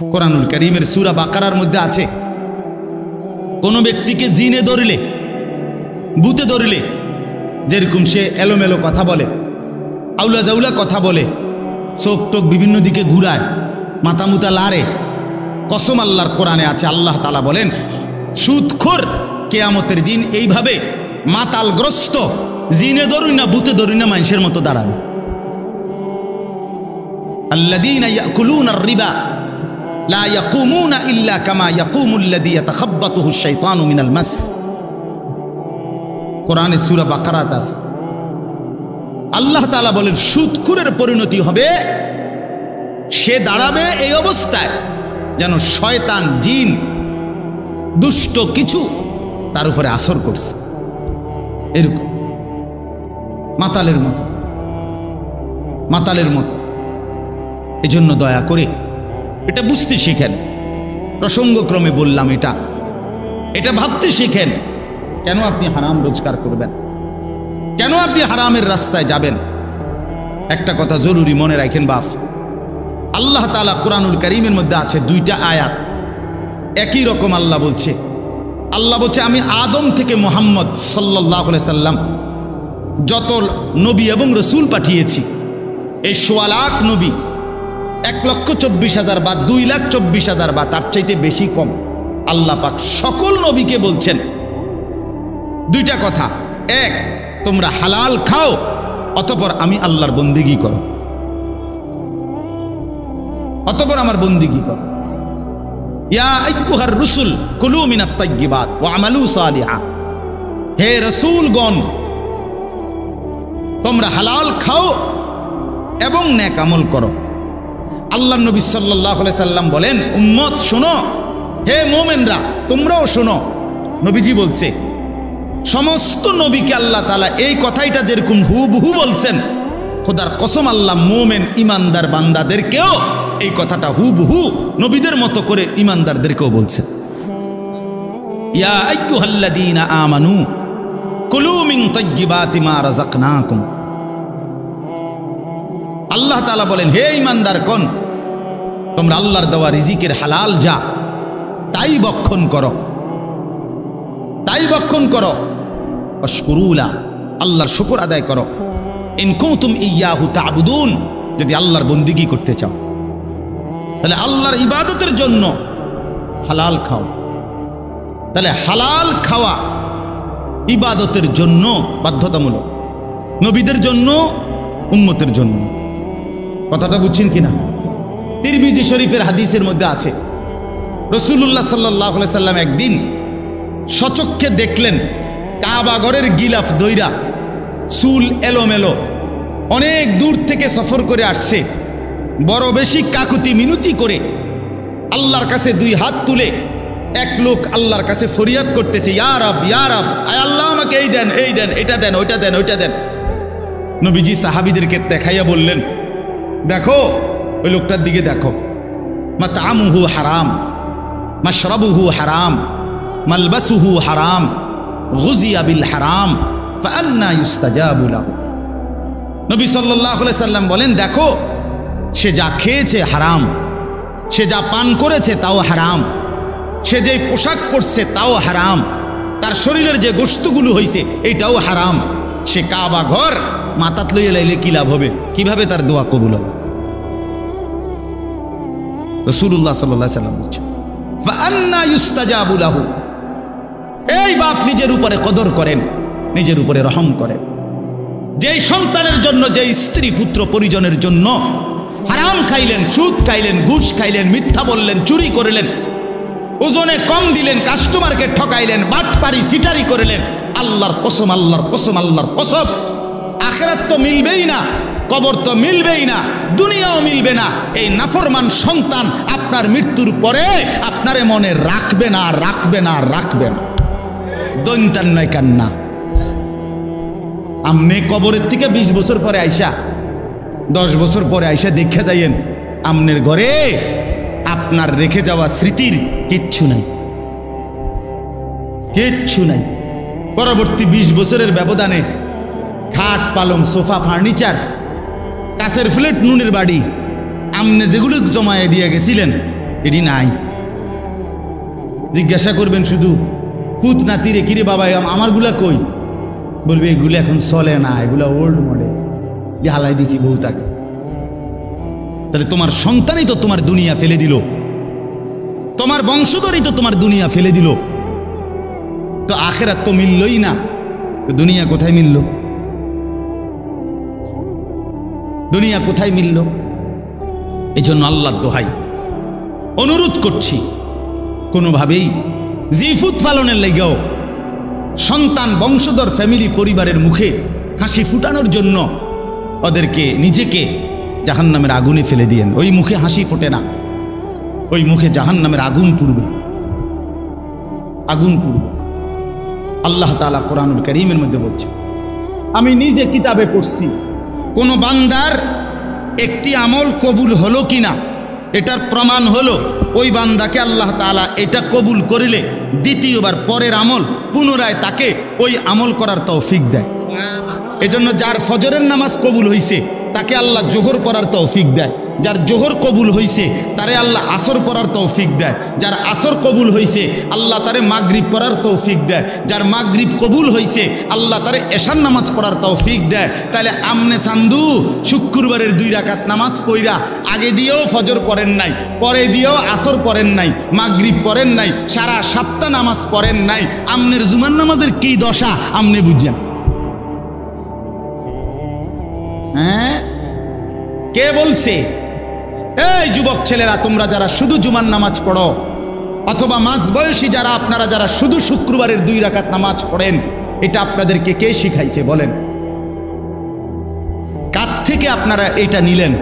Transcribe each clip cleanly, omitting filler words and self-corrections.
কোরআনুল কারীমের সূরা বাকারার মধ্যে আছে, কোন ব্যক্তিকে জিনে ধরলে, ভূতে ধরলে, যেরকম সে এলোমেলো কথা বলে, আউলা জাউলা কথা বলে, চোখ টোক বিভিন্ন দিকে ঘুরায়, মাথা মুতা লাড়ে, কসম আল্লাহর কোরআনে আছে, আল্লাহ তাআলা বলেন সুদখোর কিয়ামতের দিন এইভাবে মাতালগ্রস্ত জিনে ধরুই না ভূতে ধরুই না মানুষের মতো দাঁড়াবে। আল্লাযীনা ইয়াকুলুনার রিবা লা ইয়াকুমুনা ইল্লা কামা ইয়াকুমুল্লাযী ইয়াতাখাব্বাতুহু আশ-শাইতানু মিনাল মাস। কোরআনে সূরা বাকারাতে আছে, আল্লাহ তাআলা বলেন সুদখোরের পরিণতি হবে, সে দাঁড়াবে এই অবস্থায় যেন শয়তান জিন দুষ্ট কিছু তার উপরে আসর করছে, এরকম মাতালের মতো, মাতালের মতো। এজন্য দয়া করে এটা বুঝতে শিখেন, প্রসঙ্গক্রমে বললাম এটা ভাবতে শিখেন। কেন আপনি হারাম রোজগার করবেন? কেন আপনি হারামের রাস্তায় যাবেন? একটা কথা জরুরি মনে রাখেন বাপ, আল্লাহ তাআলা কোরআনুল কারীমের মধ্যে আছে দুইটা আয়াত, একই রকম আল্লাহ বলছে আমি আদম থেকে মুহাম্মদ সাল্লাল্লাহু আলাইহি সাল্লাম যত নবী এবং রসুল পাঠিয়েছি, এই ১৬ লাখ নবী ১,২৪,০০০ বা ২,২৪,০০০ বা তার চাইতে বেশি কম, আল্লাহ পাক সকল নবীকে বলছেন দুইটা কথা। এক, তোমরা হালাল খাও, অতঃপর আমি আল্লাহর বন্দেগী করো, অতঃপর আমার বন্দেগী করো। ইয়া আইয়ুহার রুসুল কুলু মিনাত তাইয়্যিবাত ওয়া আমালু সালিহা, হে রাসূলগণ তোমরা হালাল খাও এবং নেক আমল করো। আল্লাহর নবী সাল্লাল্লাহু আলাইহি সাল্লাম বলেন উম্মত শোনো, হে মুমিনরা তোমরাও শোনো। নবীজি বলছে সমস্ত নবীকে আল্লাহ তাআলা এই কথাইটা যেরকম হুবহু বলছেন, খোদার কসম আল্লাহ মুমিন ইমানদার বান্দাদেরকেও এই কথাটা হুবহু নবীদের মতো করে ইমানদারদেরকেও বলছেন। ইয়া আইয়ুহাল্লাযীনা আমানু কুলু মিন তাইয়্যিবাতি মা রাযাকনাকুম। আল্লাহ তাআলা বলেন হে ইমানদারগণ, তোমরা আল্লাহর দেওয়া রিজিকের হালাল যা তাই ভক্ষণ করো, তাই ভক্ষণ করো। ওয়াশকুরুলা, আল্লাহর শুকর আদায় করো। ইন কুনতুম ইয়াহু তা'বুদুন, যদি আল্লাহর বন্দেগী করতে চাও তাহলে আল্লাহর ইবাদতের জন্য হালাল খাও। তাহলে হালাল খাওয়া ইবাদতের জন্য বাধ্যতামূলক, নবীদের জন্য, উম্মতের জন্য। কথাটা বুঝছেন কিনা? তিরমিজি শরীফের হাদিসের মধ্যে আছে রাসূলুল্লাহ সাল্লাল্লাহু আলাইহি সাল্লাম একদিন সচক্ষে দেখলেন কাবা ঘরের গিলাফ দইরা, চুল এলোমেলো, অনেক দূর থেকে সফর করে আসছে, বড় বেশি কাকুতি মিনতি করে আল্লাহর কাছে দুই হাত তুলে এক লোক আল্লাহর কাছে ফরিয়াদ করতেছে, ইয়া রব, ইয়া রব, আয় আল্লাহ আমাকে এই দেন, এই দেন, এটা দেন, ওইটা দেন, ওইটা দেন। নবীজি সাহাবীদেরকে দেখাইয়া বললেন দেখো ওই লোকটার দিকে দেখো, মাতআমুহু হারাম, মাশরাবুহু হারাম, মালবাসুহু হারাম, গুযিয়া বিল হারাম, ফাআন্না ইউস্তাজাবু লাহু। নবী সাল্লাল্লাহু আলাইহি সাল্লাম বলেন দেখো সে যা খেয়েছে হারাম, সে যা পান করেছে তাও হারাম, সে যে পোশাক পরছে তাও হারাম, তার শরীরের যে গোশতগুলো হয়েছে এইটাও হারাম। সে কাবা ঘর মাথাত লইয়া লাইলে কি লাভ হবে? কিভাবে তার দোয়া কবুল হবে? রাসূলুল্লাহ সাল্লাল্লাহু আলাইহি সাল্লাম বলেছেন ফাআন্না ইউস্তাজাবু লাহু। এই বাপ নিজের উপরে কদর করেন, নিজের উপরে রহম করেন। যেই সন্তানের জন্য, যেই স্ত্রী পুত্র পরিজনের জন্য হারাম খাইলেন, সুদ খাইলেন, ঘুষ খাইলেন, মিথ্যা বললেন, চুরি করলেন, ওজনে কম দিলেন, কাস্টমারকে ঠকাইলেন, বাটপারি চিটারি করলেন, আল্লাহর কসম, আল্লাহর কসম, আল্লাহর কসম, আখিরাত তো মিলবেই না, কবর তো মিলবেই না, দুনিয়াও মিলবে না। এই নাফরমান সন্তান আপনার মৃত্যুর পরে আপনারে মনে রাখবে না, রাখবে না, রাখবে না। দৈন্তান নয় কান্না। আমনে কবরের থেকে 20 বছর পরে আইসা, 10 বছর পরে আইসা দেখে যাইয়েন আমনের ঘরে আপনার রেখে যাওয়া স্মৃতির কিচ্ছু নাই, কিচ্ছু নাই। পরবর্তী 20 বছরের ব্যবধানে খাট, পালং, সোফা, ফার্নিচার, কাছের ফ্লেট, নুনের বাড়ি, আমনে যেগুলো জমায়ে দিয়ে গেছিলেন এটি নাই। জিজ্ঞাসা করবেন শুধু পুত নাতিরে, কিরে বাবা আমারগুলা কই, বলবে এগুলো এখন চলে না, এগুলা ওল্ড মডেল, যে হালাই দিছি বউ তাকে। তাহলে তোমার সন্তানই তো তোমার দুনিয়া ফেলে দিল, তোমার বংশধরই তো তোমার দুনিয়া ফেলে দিল, তো আখেরাত তো মিললই না, তো দুনিয়া কোথায় মিলল? দুনিয়া কোথায় মিলল? এই জন্য আল্লাহর দোহাই অনুরোধ করছি, কোনোভাবেই জিফুত পালনের লেগেও সন্তান বংশধর ফ্যামিলি পরিবারের মুখে হাসি ফুটানোর জন্য ওদেরকে নিজেকে জাহান্নামের আগুনে ফেলে দিয়েন। ওই মুখে হাসি ফোটে না, ওই মুখে জাহান্নামের আগুন পুড়বে, আগুন পুড়বে। আল্লাহ তাআলা কোরআনুল কারীমের মধ্যে বলছে, আমি নিজে কিতাবে পড়ছি, কোন বান্দার একটি আমল কবুল হলো কিনা এটার প্রমাণ হলো ওই বান্দাকে আল্লাহ তাআলা এটা কবুল করিলে দ্বিতীয়বার পরের আমল পুনরায় তাকে ওই আমল করার তৌফিক দেয়। এজন্য যার ফজরের নামাজ কবুল হইছে তাকে আল্লাহ জোহর পড়ার তৌফিক দেয়, যার জোহর কবুল হইছে তারে আল্লাহ আসর পড়ার তৌফিক দেয়, যার আসর কবুল হইছে আল্লাহ তারে মাগরিব পড়ার তৌফিক দেয়, যার মাগরিব কবুল হইছে আল্লাহ তারে এশার নামাজ পড়ার তৌফিক দেয়। তাহলে আমনে চান্দু শুক্রবারের 2 রাকাত নামাজ পইরা আগে দিয়েও ফজর পড়েন নাই, পরে দিয়েও আসর পড়েন নাই, মাগরিব পড়েন নাই, সারা সপ্তাহ নামাজ পড়েন নাই, আমনের জুমার নামাজের কি দশা আমনে বুঝেন? হ্যাঁ, কে বলছে? এই যুবক ছেলেরা, তোমরা যারা শুধু জুমার নামাজ পড়ো, অথবা মাঝ বয়সী যারা আপনারা যারা শুধু শুক্রবারের 2 রাকাত নামাজ পড়েন, এটা আপনাদেরকে কে শিখাইছে বলেন? কার থেকে আপনারা এটা নিলেন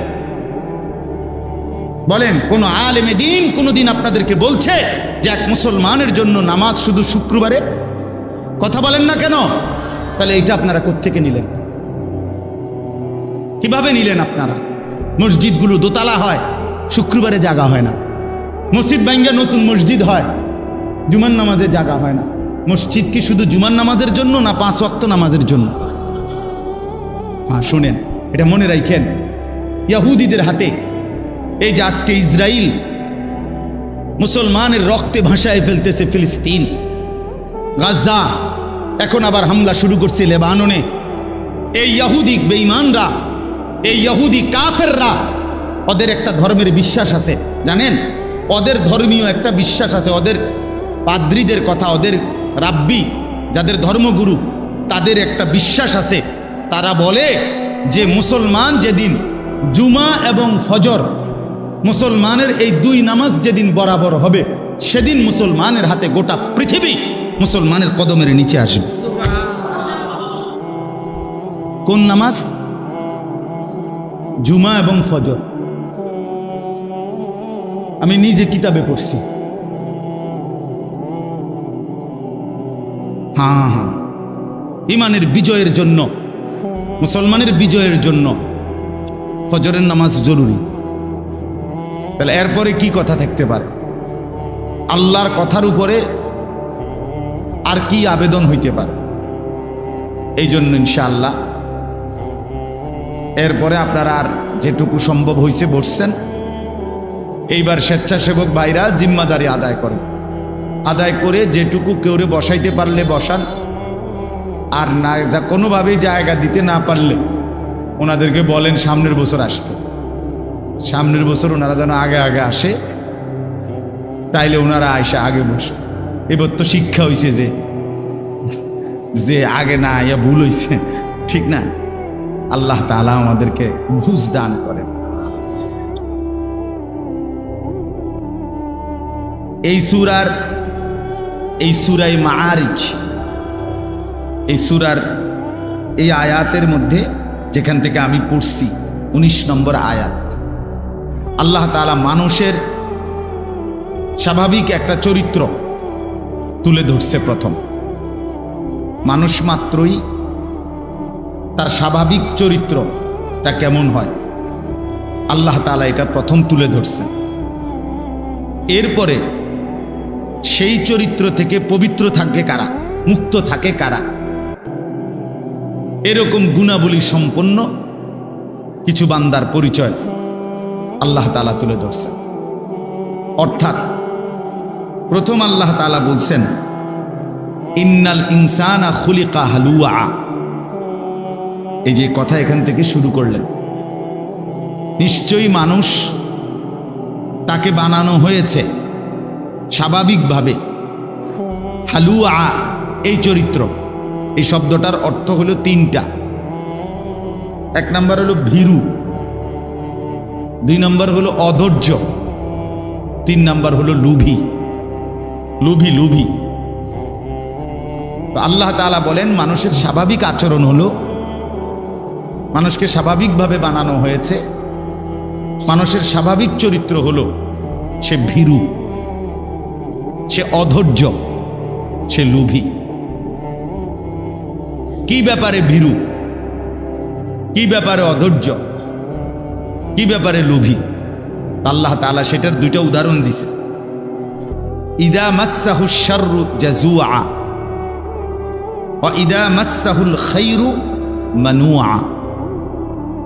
বলেন? কোন আলেমে দ্বীন কোনদিন আপনাদেরকে বলছে যে এক মুসলমানের জন্য নামাজ শুধু শুক্রবারে? কথা বলেন না কেন? তাহলে এটা আপনারা কোত্থেকে নিলেন? কিভাবে নিলেন আপনারা? মসজিদগুলো দোতলা হয়, শুক্রবারে জাগা হয় না। মসজিদ ভাঙ্গা নতুন মসজিদ হয়, জুমার নামাজে জাগা হয় না। মসজিদ কি শুধু জুমার নামাজের জন্য না 5 ওয়াক্ত নামাজের জন্য? হ্যাঁ, শুনেন, এটা মনে রাখেন। ইহুদিদের হাতে এই যে আজকে ইসরায়েল মুসলমানের রক্তে ভাসায় ফেলতেছে ফিলিস্তিন, গাজা, এখন আবার হামলা শুরু করছে লেবাননে। এই ইহুদি বেঈমানরা, এই ইহুদি কাফেররা, ওদের একটা ধর্মের বিশ্বাস আছে, জানেন? ওদের ধর্মীয় একটা বিশ্বাস আছে, ওদের পাদ্রীদের কথা, ওদের রাব্বি যাদের ধর্মগুরু তাদের একটা বিশ্বাস আছে। তারা বলে যে মুসলমান যেদিন জুমা এবং ফজর, মুসলমানের এই 2 নামাজ যেদিন বরাবর হবে, সেদিন মুসলমানের হাতে গোটা পৃথিবী মুসলমানের কদমের নিচে আসবে। কোন নামাজ? জুমা এবং ফজর। আমি নিজে কিতাবে পড়ছি। হ্যাঁ হ্যাঁ, ইমানের বিজয়ের জন্য, মুসলমানের বিজয়ের জন্য ফজরের নামাজ জরুরি। তাহলে এরপরে কি কথা থাকতে পারে? আল্লাহর কথার উপরে আর কি আবেদন হইতে পারে? এই জন্য ইনশাআল্লাহ এরপরে আপনারা আর যেটুকু সম্ভব হয়েছে বসছেন, এইবার স্বেচ্ছাসেবক ভাইরা জিম্মাদারি আদায় করেন, আদায় করে যেটুকু কেউরে বসাইতে পারলে বসান, আর না যা কোনোভাবেই জায়গা দিতে না পারলে ওনাদেরকে বলেন সামনের বছর আসতে। সামনের বছর ওনারা যেন আগে আগে আসে, তাইলে ওনারা আইসা আগে বসে। এবার তো শিক্ষা হয়েছে যে আগে না আইয়া ভুল হয়েছে, ঠিক না? আল্লাহ তাআলা আমাদেরকে বুঝ দান করেন। এই সূরায়ে মাআরিজ, এই সূরার এই আয়াতের মধ্যে যেখান থেকে আমি পড়ছি 19 নম্বর আয়াত, আল্লাহ তাআলা মানুষের স্বাভাবিক একটা চরিত্র তুলে ধরছে। প্রথম, মানুষ মাত্রই তার স্বাভাবিক চরিত্রটা কেমন হয় আল্লাহ তাআলা এটা প্রথম তুলে ধরছেন। এরপরে সেই চরিত্র থেকে পবিত্র থাকে কারা, মুক্ত থাকে কারা, এরকম গুণাবলী সম্পন্ন কিছু বান্দার পরিচয় আল্লাহ তাআলা তুলে ধরছেন। অর্থাৎ প্রথম আল্লাহ তাআলা বলছেন ইন্নাল ইনসানা খুলিকা হালুয়া। এই যে কথা এখান থেকে শুরু করলেন, নিশ্চয়ই মানুষ তাকে বানানো হয়েছে স্বাভাবিকভাবে হালুয়া এই চরিত্র। এই শব্দটার অর্থ হলো তিনটা। এক নম্বর হলো ভীরু, দুই নম্বর হলো অধৈর্য, তিন নম্বর হলো লুভি। লুভি লুভি আল্লাহ তাআলা বলেন মানুষের স্বাভাবিক আচরণ হলো, মানুষকে স্বাভাবিকভাবে বানানো হয়েছে, মানুষের স্বাভাবিক চরিত্র হলো সে ভীরু, সে অধৈর্য, সে লুভি। কি ব্যাপারে ভীরু, কি ব্যাপারে অধৈর্য, কি ব্যাপারে লুভি? আল্লাহ তাআলা সেটার দুইটা উদাহরণ দিছে। ইদা মাসসাহুশ শাররু জাজুআ ওয়া ইদা মাসসাহুল খাইরু মানুআ।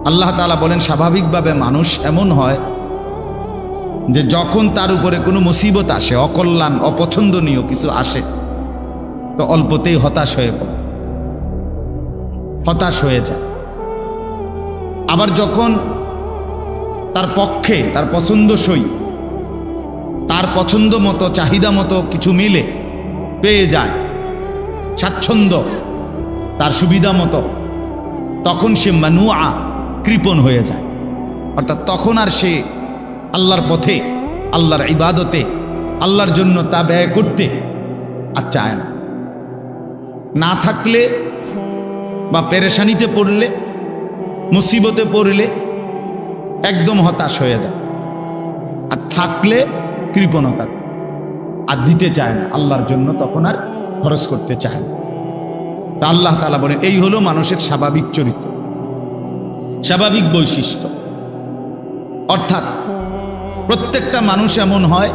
আল্লাহ তাআলা বলেন স্বাভাবিকভাবে মানুষ এমন হয় যে যখন তার উপরে কোনো মুসিবত আসে, অকল্যাণ অপছন্দনীয় কিছু আসে, তো অল্পতেই হতাশ হয়ে পড়ে, হতাশ হয়ে যায়। আবার যখন তার পক্ষে তার পছন্দসই, তার পছন্দ মতো চাহিদা মতো কিছু মিলে, পেয়ে যায়, স্বাচ্ছন্দ্য তার সুবিধা মতো, তখন সে মানুয়া কৃপণ হয়ে যায়। অর্থাৎ তখন আর সে আল্লাহর পথে, আল্লাহর ইবাদতে, আল্লাহর জন্য তা ব্যয় করতে আর চায় না। না থাকলে বা পেরেশানিতে পড়লে, মুসিবতে পড়লে একদম হতাশ হয়ে যায়, আর থাকলে কৃপণতা আর দিতে চায় না, আল্লাহর জন্য তখন আর খরচ করতে চায় না। তা আল্লাহ তাআলা বলেন এই হলো মানুষের স্বাভাবিক চরিত্র, স্বাভাবিক বৈশিষ্ট্য। অর্থাৎ প্রত্যেকটা মানুষ এমন হয়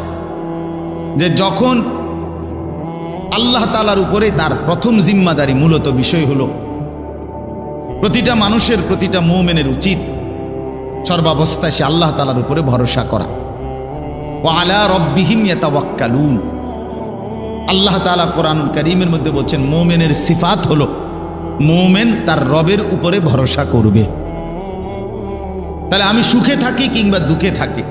যে যখন আল্লাহ তাআলার উপরে তার প্রথম জিম্মাদারি, মূলত বিষয় হলো প্রতিটা মানুষের, প্রতিটা মুমিনের উচিত সর্বাবস্থায় সে আল্লাহ তাআলার উপরে ভরসা করা। ওয়া আলা রাব্বিহিম ইয়াতাওয়াক্কালুন। আল্লাহ তাআলা কোরআনুল কারীমের মধ্যে বলছেন মুমিনের সিফাত হলো মুমিন তার রবের উপরে ভরসা করবে। তাহলে আমি সুখে থাকি কিংবা দুঃখে থাকি,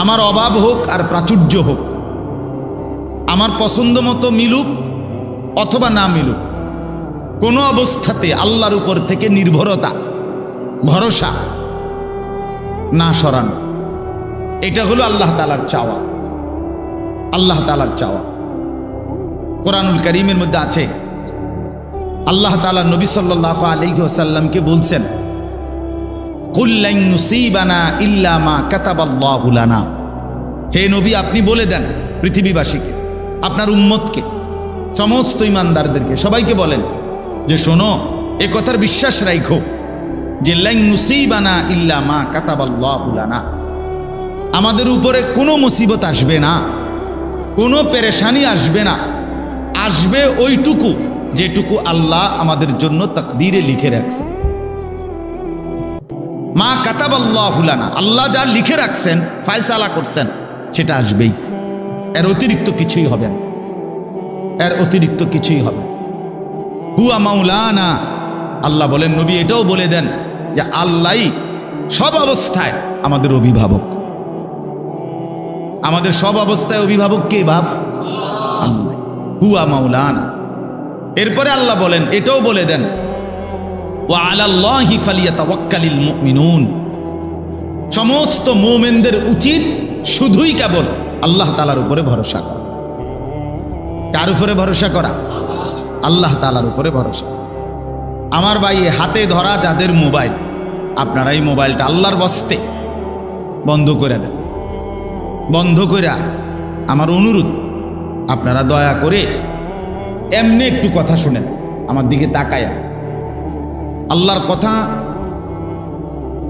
আমার অভাব হোক আর প্রাচুর্য হোক, আমার পছন্দ মতো মিলুক অথবা না মিলুক, কোনো অবস্থাতে আল্লাহর উপর থেকে নির্ভরতা, ভরসা না সরানো, এটা হলো আল্লাহ তাআলার চাওয়া। আল্লাহ তাআলার চাওয়া কোরআনুল কারীমের মধ্যে আছে। আল্লাহ তাআলা নবী সাল্লাল্লাহু আলাইহি ওয়াসাল্লামকে বলছেন কুল লান নুসিবানা ইল্লা মা কাতাবাল্লাহু লানা। হে নবী আপনি বলে দেন পৃথিবীবাসীকে, আপনার উম্মতকে, সমস্ত ঈমানদারদেরকে, সবাইকে বলেন যে শোনো, এ কথার বিশ্বাস রাখো যে লান নুসিবানা ইল্লা মা কাতাবাল্লাহু লানা, আমাদের উপরে কোনো মুসিবত আসবে না, কোনো পেরেশানি আসবে না, আসবে ওইটুকু যেটুকু আল্লাহ আমাদের জন্য তাকদীরে লিখে রাখছেন। মা কাতাবাল্লাহু লানা, আল্লাহ যা লিখে রাখছেন, ফয়সালা করছেন, সেটা আসবেই, এর অতিরিক্ত কিছুই হবে না, এর অতিরিক্ত কিছুই হবে না। হুয়া মাওলানা, আল্লাহ বলেন নবী এটাও বলে দেন যে আল্লাহই সব অবস্থায় আমাদের অভিভাবক। আমাদের সব অবস্থায় অভিভাবক কে বাপ? আল্লাহ। হুয়া মাওলানা। এরপরে আল্লাহ বলেন, এটাও বলে দেন ওয়া আলাল্লাহি ফালিয়াতাওয়াক্কালিল মুমিনুন, সমস্ত মুমিনদের উচিত শুধুই কেবল আল্লাহ তাআলার উপরে ভরসা করা। কার উপরে ভরসা করা? আল্লাহ তাআলার উপরে ভরসা। আমার ভাই, হাতে ধরা যাদের মোবাইল, আপনারা এই মোবাইলটা আল্লাহর বস্তে বন্ধ করে দেন। বন্ধ করে আমার অনুরোধ, আপনারা দয়া করে এমনি একটু কথা শুনেন, আমার দিকে তাকায়া। আল্লাহর কথা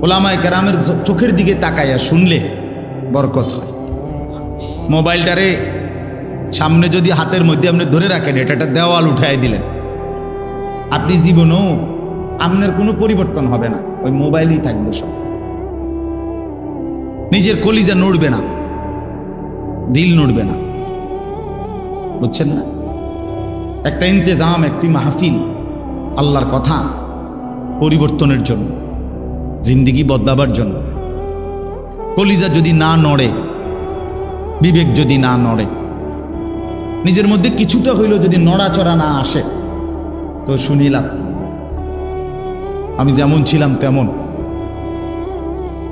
উলামায়ে কেরামের চোখের দিকে তাকায়া শুনলে বরকত হয়। মোবাইলটারে সামনে যদি হাতের মধ্যে আপনি ধরে রাখেন, এটা একটা দেওয়াল উঠাই দিলেন, আপনি জীবনেও আপনার কোনো পরিবর্তন হবে না, ওই মোবাইলই থাকবে সব, নিজের কলিজা নড়বে না। দিল নড়বে না, বুঝছেন না? একটা ইন্তেজাম, একটি মাহফিল আল্লাহর কথা পরিবর্তনের জন্য, জিন্দিগি বদলাবার জন্য। কলিজা যদি না নড়ে, বিবেক যদি না নড়ে, নিজের মধ্যে কিছুটা হইল যদি নড়াচড়া না আসে, তো শুনিলাম আমি যেমন ছিলাম তেমন,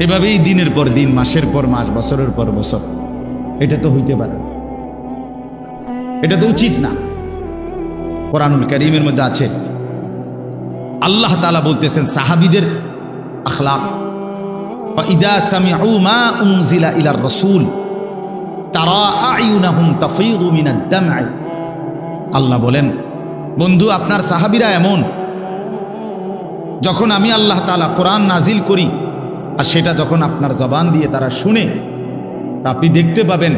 এভাবেই দিনের পর দিন, মাসের পর মাস, বছরের পর বছর। এটা তো হইতে পারে, এটা তো উচিত না। কোরআনুল কারীমের মধ্যে আছে, আল্লাহ তাআলা বলতেছেন সাহাবীদের আখলাক, ইযা সামিউ মা উনজিলা ইলার রাসূল তারা আয়ুনাহুম তাফীদু মিনাদ দাম'i। আল্লাহ বলেন, বন্ধু আপনার সাহাবীরা এমন, যখন আমি আল্লাহ তাআলা কোরআন নাজিল করি আর সেটা যখন আপনার জবান দিয়ে তারা শুনে, তা আপনি দেখতে পাবেন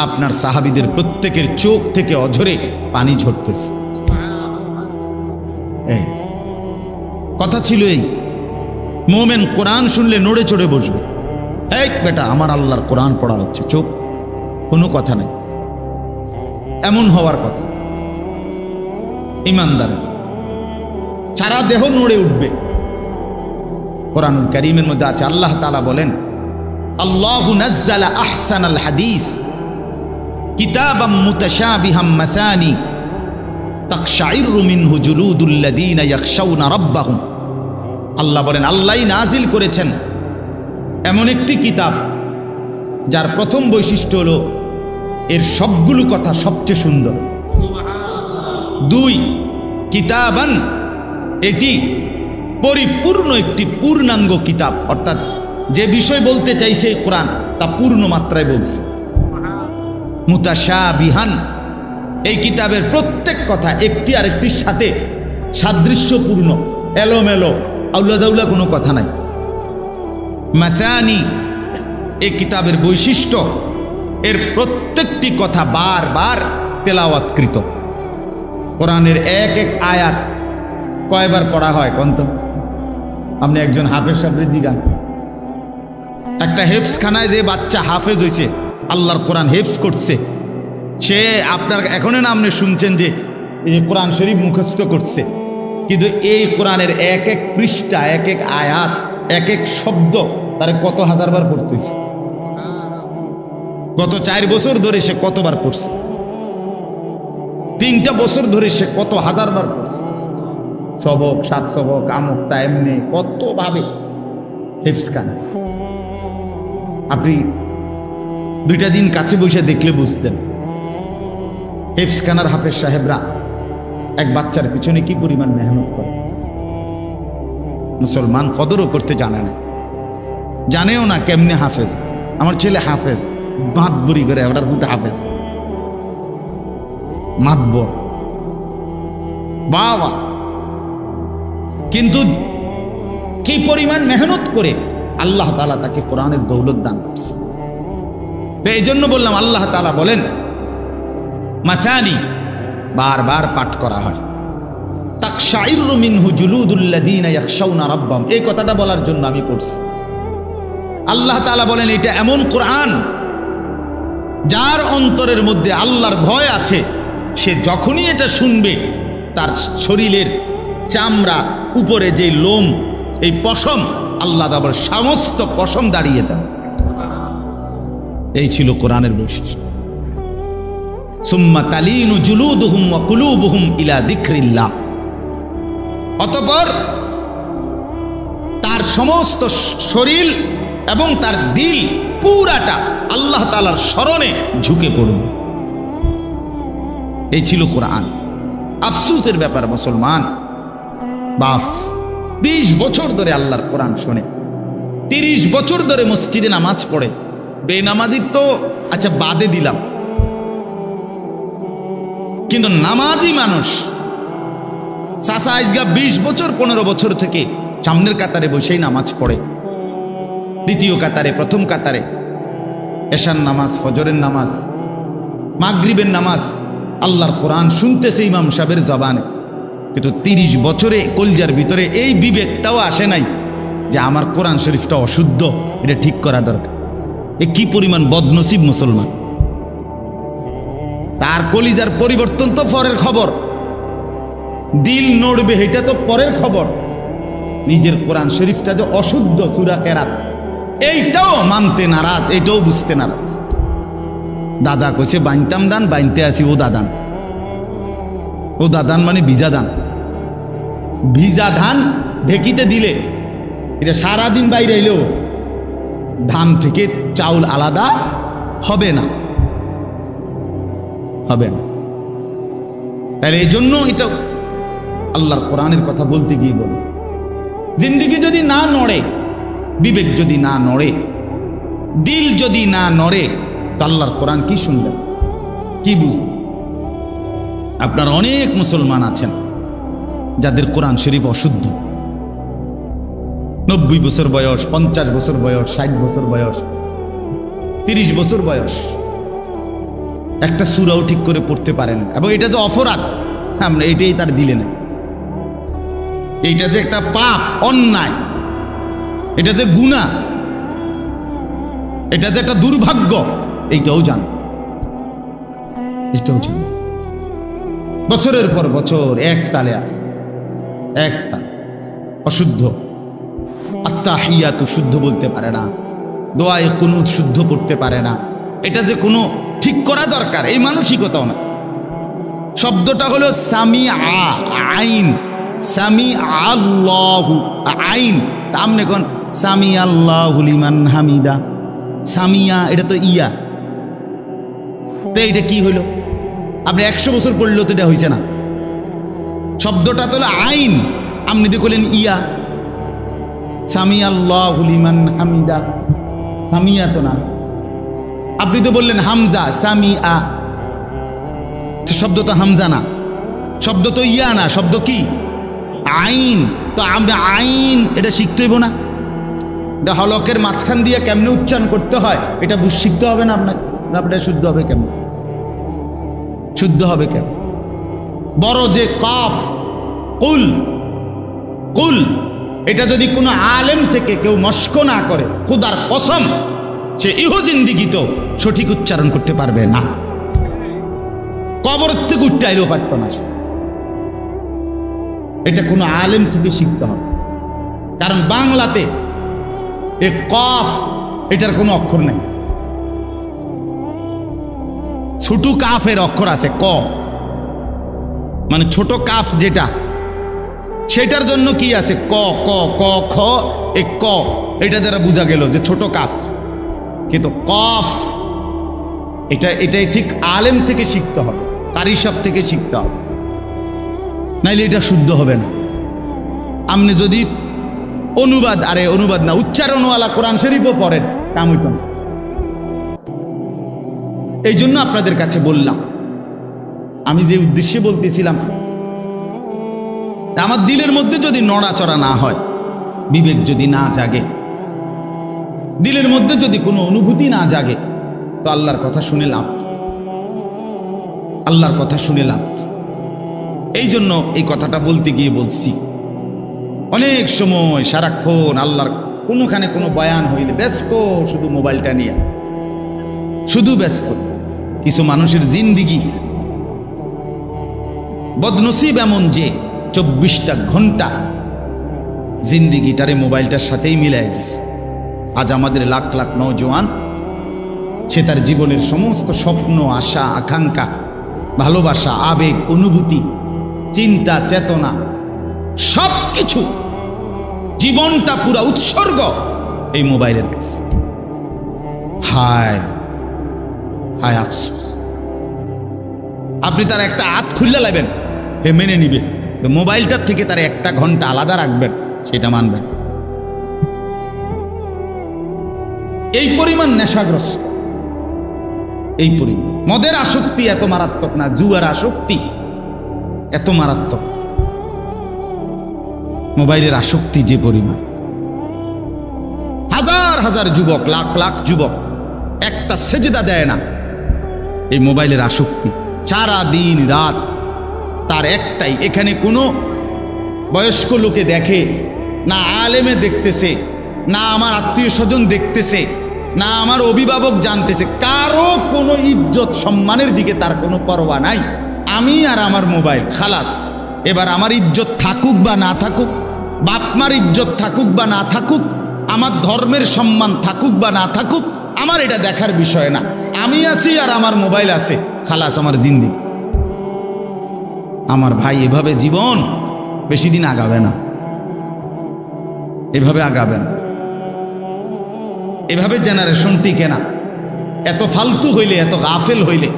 আপনার সাহাবীদের প্রত্যেকের চোখ থেকে অঝরে পানি ঝরতেছে। এই কথা ছিল, এই মোমেন কোরআন শুনলে নড়ে চড়ে বসবে। এই বেটা, আমার আল্লাহর কোরআন পড়া হচ্ছে, চোখ, কোনো কথা নেই, এমন হওয়ার কথা। ইমানদারের সারা দেহ নড়ে উঠবে। কোরআনুল কারীমের মধ্যে আছে, আল্লাহ তাআলা বলেন, আল্লাহু নাজ্জালা আহসানাল হাদিস কিতাবাম মুতাশাবিহাম মাসানি তাকশাইরু মিনহু জুলুদুল্লাযীনা ইয়াখশাউনা রাব্বাহুম। আল্লাহ বলেন, আল্লাহই নাজিল করেছেন এমন একটি কিতাব যার প্রথম বৈশিষ্ট্য হলো এর সবগুলো কথা সবচেয়ে সুন্দর। দুই, কিতাবান, এটি পরিপূর্ণ একটি পূর্ণাঙ্গ কিতাব, অর্থাৎ যে বিষয় বলতে চাইছে কোরআন তা পূর্ণ মাত্রায় বলছে। মুতাশাবিহান, এই কিতাবের প্রত্যেক কথা একটি আরেকটির সাথে সাদৃশ্যপূর্ণ, এলোমেলো আউলা জাউলা কোনো কথা নাই। মাসানি, এই কিতাবের বৈশিষ্ট্য এর প্রত্যেকটি কথা বারবার তেলাওয়াতকৃত। কোরআনের এক এক আয়াত কয়বার পড়া হয় কোন তো? আপনি একজন হাফেজ সাহেব জিগান, একটা হেফজখানায় যে বাচ্চা হাফেজ হয়েছে, আল্লাহর কোরআন হেফজ করছে, সে আপনার এখনই না আপনি শুনছেন যে এই যে কোরআন শরীফ মুখস্থ করছে, কিন্তু এই কোরআনের এক এক পৃষ্ঠা, এক এক আয়াত, এক এক শব্দ তারে কত হাজারবার পড়তে হয়েছে। গত 4 বছর ধরে সে কতবার পড়ছে, 3টা বছর ধরে সে কত হাজারবার পড়ছে। সবক, 7 সবক, আমক, তা এমনি কত ভাবে হেফজখান। আপনি 2টা দিন কাছে বসে দেখলে বুঝতেন হেফজখানার হাফেজ সাহেবরা এক বাচ্চার পিছনে কি পরিমাণ মেহনত করে। মুসলমান কদরও করতে জানে না, জানেও না কেমনে হাফেজ। আমার ছেলে হাফেজ, মাতবরি করে, ওটার মধ্যে হাফেজ মাতবর, বাবা, কিন্তু কি পরিমাণ মেহনত করে আল্লাহ তাআলা তাকে কোরআনের দৌলত দান করছে। তো এই জন্য বললাম, আল্লাহ তাআলা বলেন মাসানি, বারবার পাঠ করা হয়। তাকশাইরু মিনহু জুলুদুল্লাযীনা ইয়াখশাউনা রাব্বাহুম, এই কথাটা বলার জন্য আমি পড়ছি। আল্লাহ তাআলা বলেন এটা এমন কোরআন যার অন্তরের মধ্যে আল্লাহর ভয় আছে, সে যখনই এটা শুনবে তার শরীরের চামড়া, উপরে যে লোম, এই পশম, আল্লাহ তাআলার সমস্ত পশম দাঁড়িয়ে যাবে। এই ছিল কোরআনের বৈশিষ্ট্য। সুম্মা তালিনু জুলুদুহুম ওয়া কুলুবুহুম ইলা যিকরিল্লাহ, অতঃপর তার সমস্ত শরীর এবং তার দিল পুরাটা আল্লাহ তাআলার স্মরণে ঝুঁকে পড়বে। এই ছিল কোরআন। আফসোসের ব্যাপার মুসলমান বাপ 20 বছর ধরে আল্লাহর কোরআন শোনে, 30 বছর ধরে মসজিদে নামাজ পড়ে, বেনামাজি তো আচ্ছা বাদে দিলাম, কিন্তু নামাজি মানুষ চাচা আজগা 20 বছর 15 বছর থেকে সামনের কাতারে বসেই নামাজ পড়ে, দ্বিতীয় কাতারে, প্রথম কাতারে, এশার নামাজ, ফজরের নামাজ, মাগরিবের নামাজ, আল্লাহর কোরআন শুনতেছে ইমাম সাহেবের জবানে, কিন্তু 30 বছরে কলজার ভিতরে এই বিবেকটাও আসে নাই যে আমার কোরআন শরীফটা অশুদ্ধ, এটা ঠিক করা দরকার। এ কি পরিমাণ বদনসিব মুসলমান! আর কলিজার পরিবর্তন তো পরের খবর, দিল নড়বে এটা তো পরের খবর। নিজের কোরআন শরীফটা যে অশুদ্ধ সূরা কেরাত এইটাও মানতে নারাজ, এটাও বুঝতে নারাজ। দাদা কইছে বাইনতাম দান, বাইনতে আসি ও দাদান। ও দাদান মানে ভিজা দান। ভিজা ধান ঢেকিতে দিলে এটা সারাদিন বাইরে এলেও ধান থেকে চাউল আলাদা হবে না, হবে না। তাহলে এই জন্য এটা আল্লাহর কোরআনের কথা বলতে গিয়ে বল, জিন্দিগি যদি না নড়ে, বিবেক যদি না নড়ে, দিল যদি না নড়ে, তো আল্লাহর কোরআন কি শুনবেন, কি বুঝবেন? আপনার অনেক মুসলমান আছেন যাদের কোরআন শরীফ অশুদ্ধ, 90 বছর বয়স, 50 বছর বয়স, 60 বছর বয়স, 30 বছর বয়স, একটা সূরাও ঠিক করে পড়তে পারেন। এবং এটা যে অপরাধ, আমরা এটাই তার দিলে না। এইটা যে একটা পাপ, অন্যায়, এটা যে গুনাহ, এটা যে একটা দুর্ভাগ্য, এইটাও জান, এটাও জান। বছরের পর বছর এক তালে আছে, এক তাল অশুদ্ধ। আত্তাহিয়াতু শুদ্ধ বলতে পারে না, দোয়ায়ে কুনুত শুদ্ধ পড়তে পারে না। এটা যে কোনো ঠিক করা দরকার, এই মানসিকতাও না। শব্দটা হলো সামিআ, আইন, সামি আল্লাহু, আইন। আমনে কোন সামি আল্লাহু লিমান হামিদা, সামিয়া এটা তো ইয়া, তো এটা কি হইল? আপনি 100 বছর পড়লেও তো এটা হয়েছে না। শব্দটা তো হলো আইন, আপনি তো করলেন ইয়া। সামি আল্লাহু লিমান হামিদা, সামিয়া তো না। আপনি তো বললেন হামজা, সামিআ, শব্দ তো হামজা না, শব্দ তো ইয়া না, শব্দ কি? আইন। তো আমরা আইন এটা শিখতে হইব না? এটা হলকের মাঝখান দিয়ে কেমনে উচ্চারণ করতে হয় এটা শিখতে হবে না আপনাকে? আপনার শুদ্ধ হবে কেমন? শুদ্ধ হবে কেন? বড় যে কাফ, কুল, কুল, এটা যদি কোনো আলেম থেকে কেউ মস্ক না করে, খুদার কসম সে ইহ জিন্দিগি তো সঠিক উচ্চারণ করতে পারবে না। কবর থেকে উঠতে আইলেও পারত না। এটা কোনো আলেম থেকে শিখতে হবে। কারণ বাংলাতে এ কফ এটার কোনো অক্ষর নেই। ছোট কাফের অক্ষর আছে ক, মানে ছোট কাফ যেটা, সেটার জন্য কি আছে ক, ক, ক, খ, এ ক, এটা দ্বারা বোঝা গেল যে ছোট কাফ। কিন্তু কফ এটা, এটাই ঠিক আলেম থেকে শিখতে হবে, কারি সাহেব থেকে শিখতে হবে, নাইলে এটা শুদ্ধ হবে না। আপনি যদি অনুবাদ, আরে অনুবাদ না, উচ্চারণওয়ালা কোরআন শরীফও পড়েন, কাম হইত না। এই জন্য আপনাদের কাছে বললাম, আমি যে উদ্দেশ্যে বলতেছিলাম, আমার দিলের মধ্যে যদি নড়াচড়া না হয়, বিবেক যদি না জাগে, দিলের মধ্যে যদি কোনো অনুভূতি না জাগে, তো আল্লাহর কথা শুনে লাভ, আল্লাহর কথা শুনে লাভ। এই জন্য এই কথাটা বলতে গিয়ে বলছি, অনেক সময় সারাক্ষণ আল্লাহর কোনোখানে কোনো বয়ান হইলে ব্যস্ত, শুধু মোবাইলটা নিয়ে, শুধু ব্যস্ত। কিছু মানুষের জিন্দিগি বদনসিব এমন যে 24টা ঘন্টা জিন্দিগিটারে মোবাইলটার সাথেই মিলাই দিছে। আজ আমাদের লাখ লাখ নওজোয়ান, সে তার জীবনের সমস্ত স্বপ্ন, আশা, আকাঙ্ক্ষা, ভালোবাসা, আবেগ, অনুভূতি, চিন্তা, চেতনা, সব কিছু, জীবনটা পুরা উৎসর্গ এই মোবাইলের কাছে। হায় হায় আফসোস। আপনি তার একটা হাত খুললে লাগবেন, হে মেনে নিবে, মোবাইলটার থেকে তার 1 ঘন্টা আলাদা রাখবেন, সেটা মানবেন। এই পরিমাণ নেশাগ্রস্ত, এই পরিমাণ। মদের আসক্তি এত মারাত্মক না, জুয়ার আসক্তি এত মারাত্মক, মোবাইলের আসক্তি যে পরিমাণ। হাজার হাজার যুবক, লাখ লাখ যুবক একটা সেজদা দেয় না, এই মোবাইলের আসক্তি। সারা দিন রাত তার একটাই, এখানে কোনো বয়স্ক লোকে দেখে না, আলেমে দেখতেছে না, আমার আত্মীয় স্বজন দেখতেছে, না আমার অভিভাবক জানতেছে, কারো কোনো ইজ্জত সম্মানের দিকে তার কোনো পরোয়া নাই। আমি আর আমার মোবাইল, খালাস। এবার আমার ইজ্জত থাকুক বা না থাকুক, বাপমার ইজ্জত থাকুক বা না থাকুক, আমার ধর্মের সম্মান থাকুক বা না থাকুক, আমার এটা দেখার বিষয় না। আমি আছি আর আমার মোবাইল আছে, খালাস, আমার জিন্দেগি। আমার ভাই, এভাবে জীবন বেশি দিন আগাবে না, এভাবে আগাবে না, এভাবে জেনারেশন টিকে না। এত ফালতু হইলে, এত গাফেল হইলে,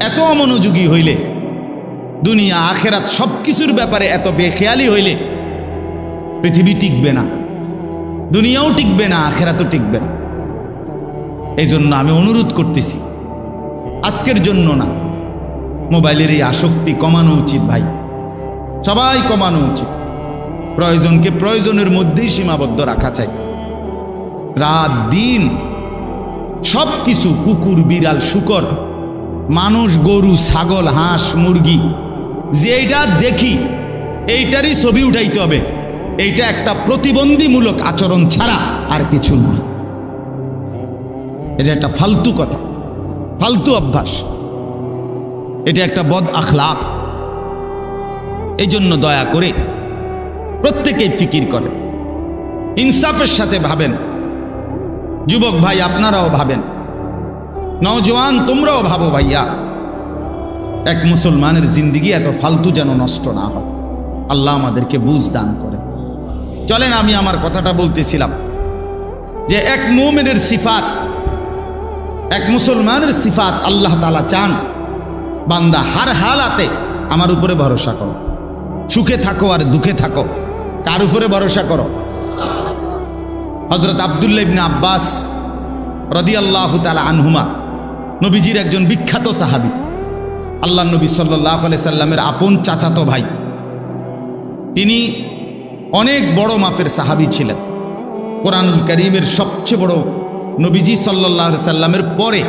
এত অমনোযোগী হইলে, দুনিয়া আখেরাত সব কিছুর ব্যাপারে এত বেখেয়ালি হইলে পৃথিবী টিকবে না, দুনিয়াও টিকবে না, আখেরাতও টিকবে না। এই জন্য আমি অনুরোধ করতেছি, আজকের জন্য না, মোবাইলের এই আসক্তি কমানো উচিত ভাই, সবাই কমানো উচিত। প্রয়োজনকে প্রয়োজনের মধ্যেই সীমাবদ্ধ রাখা চাই। রাত দিন সব কিছু, কুকুর, বিড়াল, শূকর, মানুষ, গরু, ছাগল, হাঁস, মুরগি, যেটা দেখি এইটারই ছবি উঠাইতে হবে। এইটা একটা প্রতিবন্ধীমূলক আচরণ ছাড়া আর কিছু না। এটা একটা ফালতু কথা, ফালতু অভ্যাস, এটা একটা বদ আখলাক। এই জন্য দয়া করে প্রত্যেকেই ফিকির করেন, ইনসাফের সাথে ভাবেন। যুবক ভাই আপনারাও ভাবেন, নওজওয়ান তোমরাও ভাবো ভাইয়া, এক মুসলমানের জিন্দেগি এত ফালতু যেন নষ্ট না হয়। আল্লাহ আমাদেরকে বুঝ দান করে। চলেন, আমি আমার কথাটা বলতেছিলাম যে এক মুমিনের সিফাত, এক মুসলমানের সিফাত আল্লাহ তাআলা চান, বান্দা হার হালাতে আমার উপরে ভরসা করো, সুখে থাকো আর দুঃখে থাকো, কার উপরে ভরসা করো? হযরত আব্দুল্লাহ ইবনে আব্বাস রাদিয়াল্লাহু তাআলা আনহুমা, নবীজির একজন বিখ্যাত সাহাবী, আল্লাহ নবী সাল্লাল্লাহু আলাইহি সাল্লামের আপন চাচাতো ভাই। তিনি অনেক বড় মাপের সাহাবী ছিলেন। কোরআনুল কারীমের সবচেয়ে বড়, নবীজি সাল্লাল্লাহু আলাইহি সাল্লামের পরে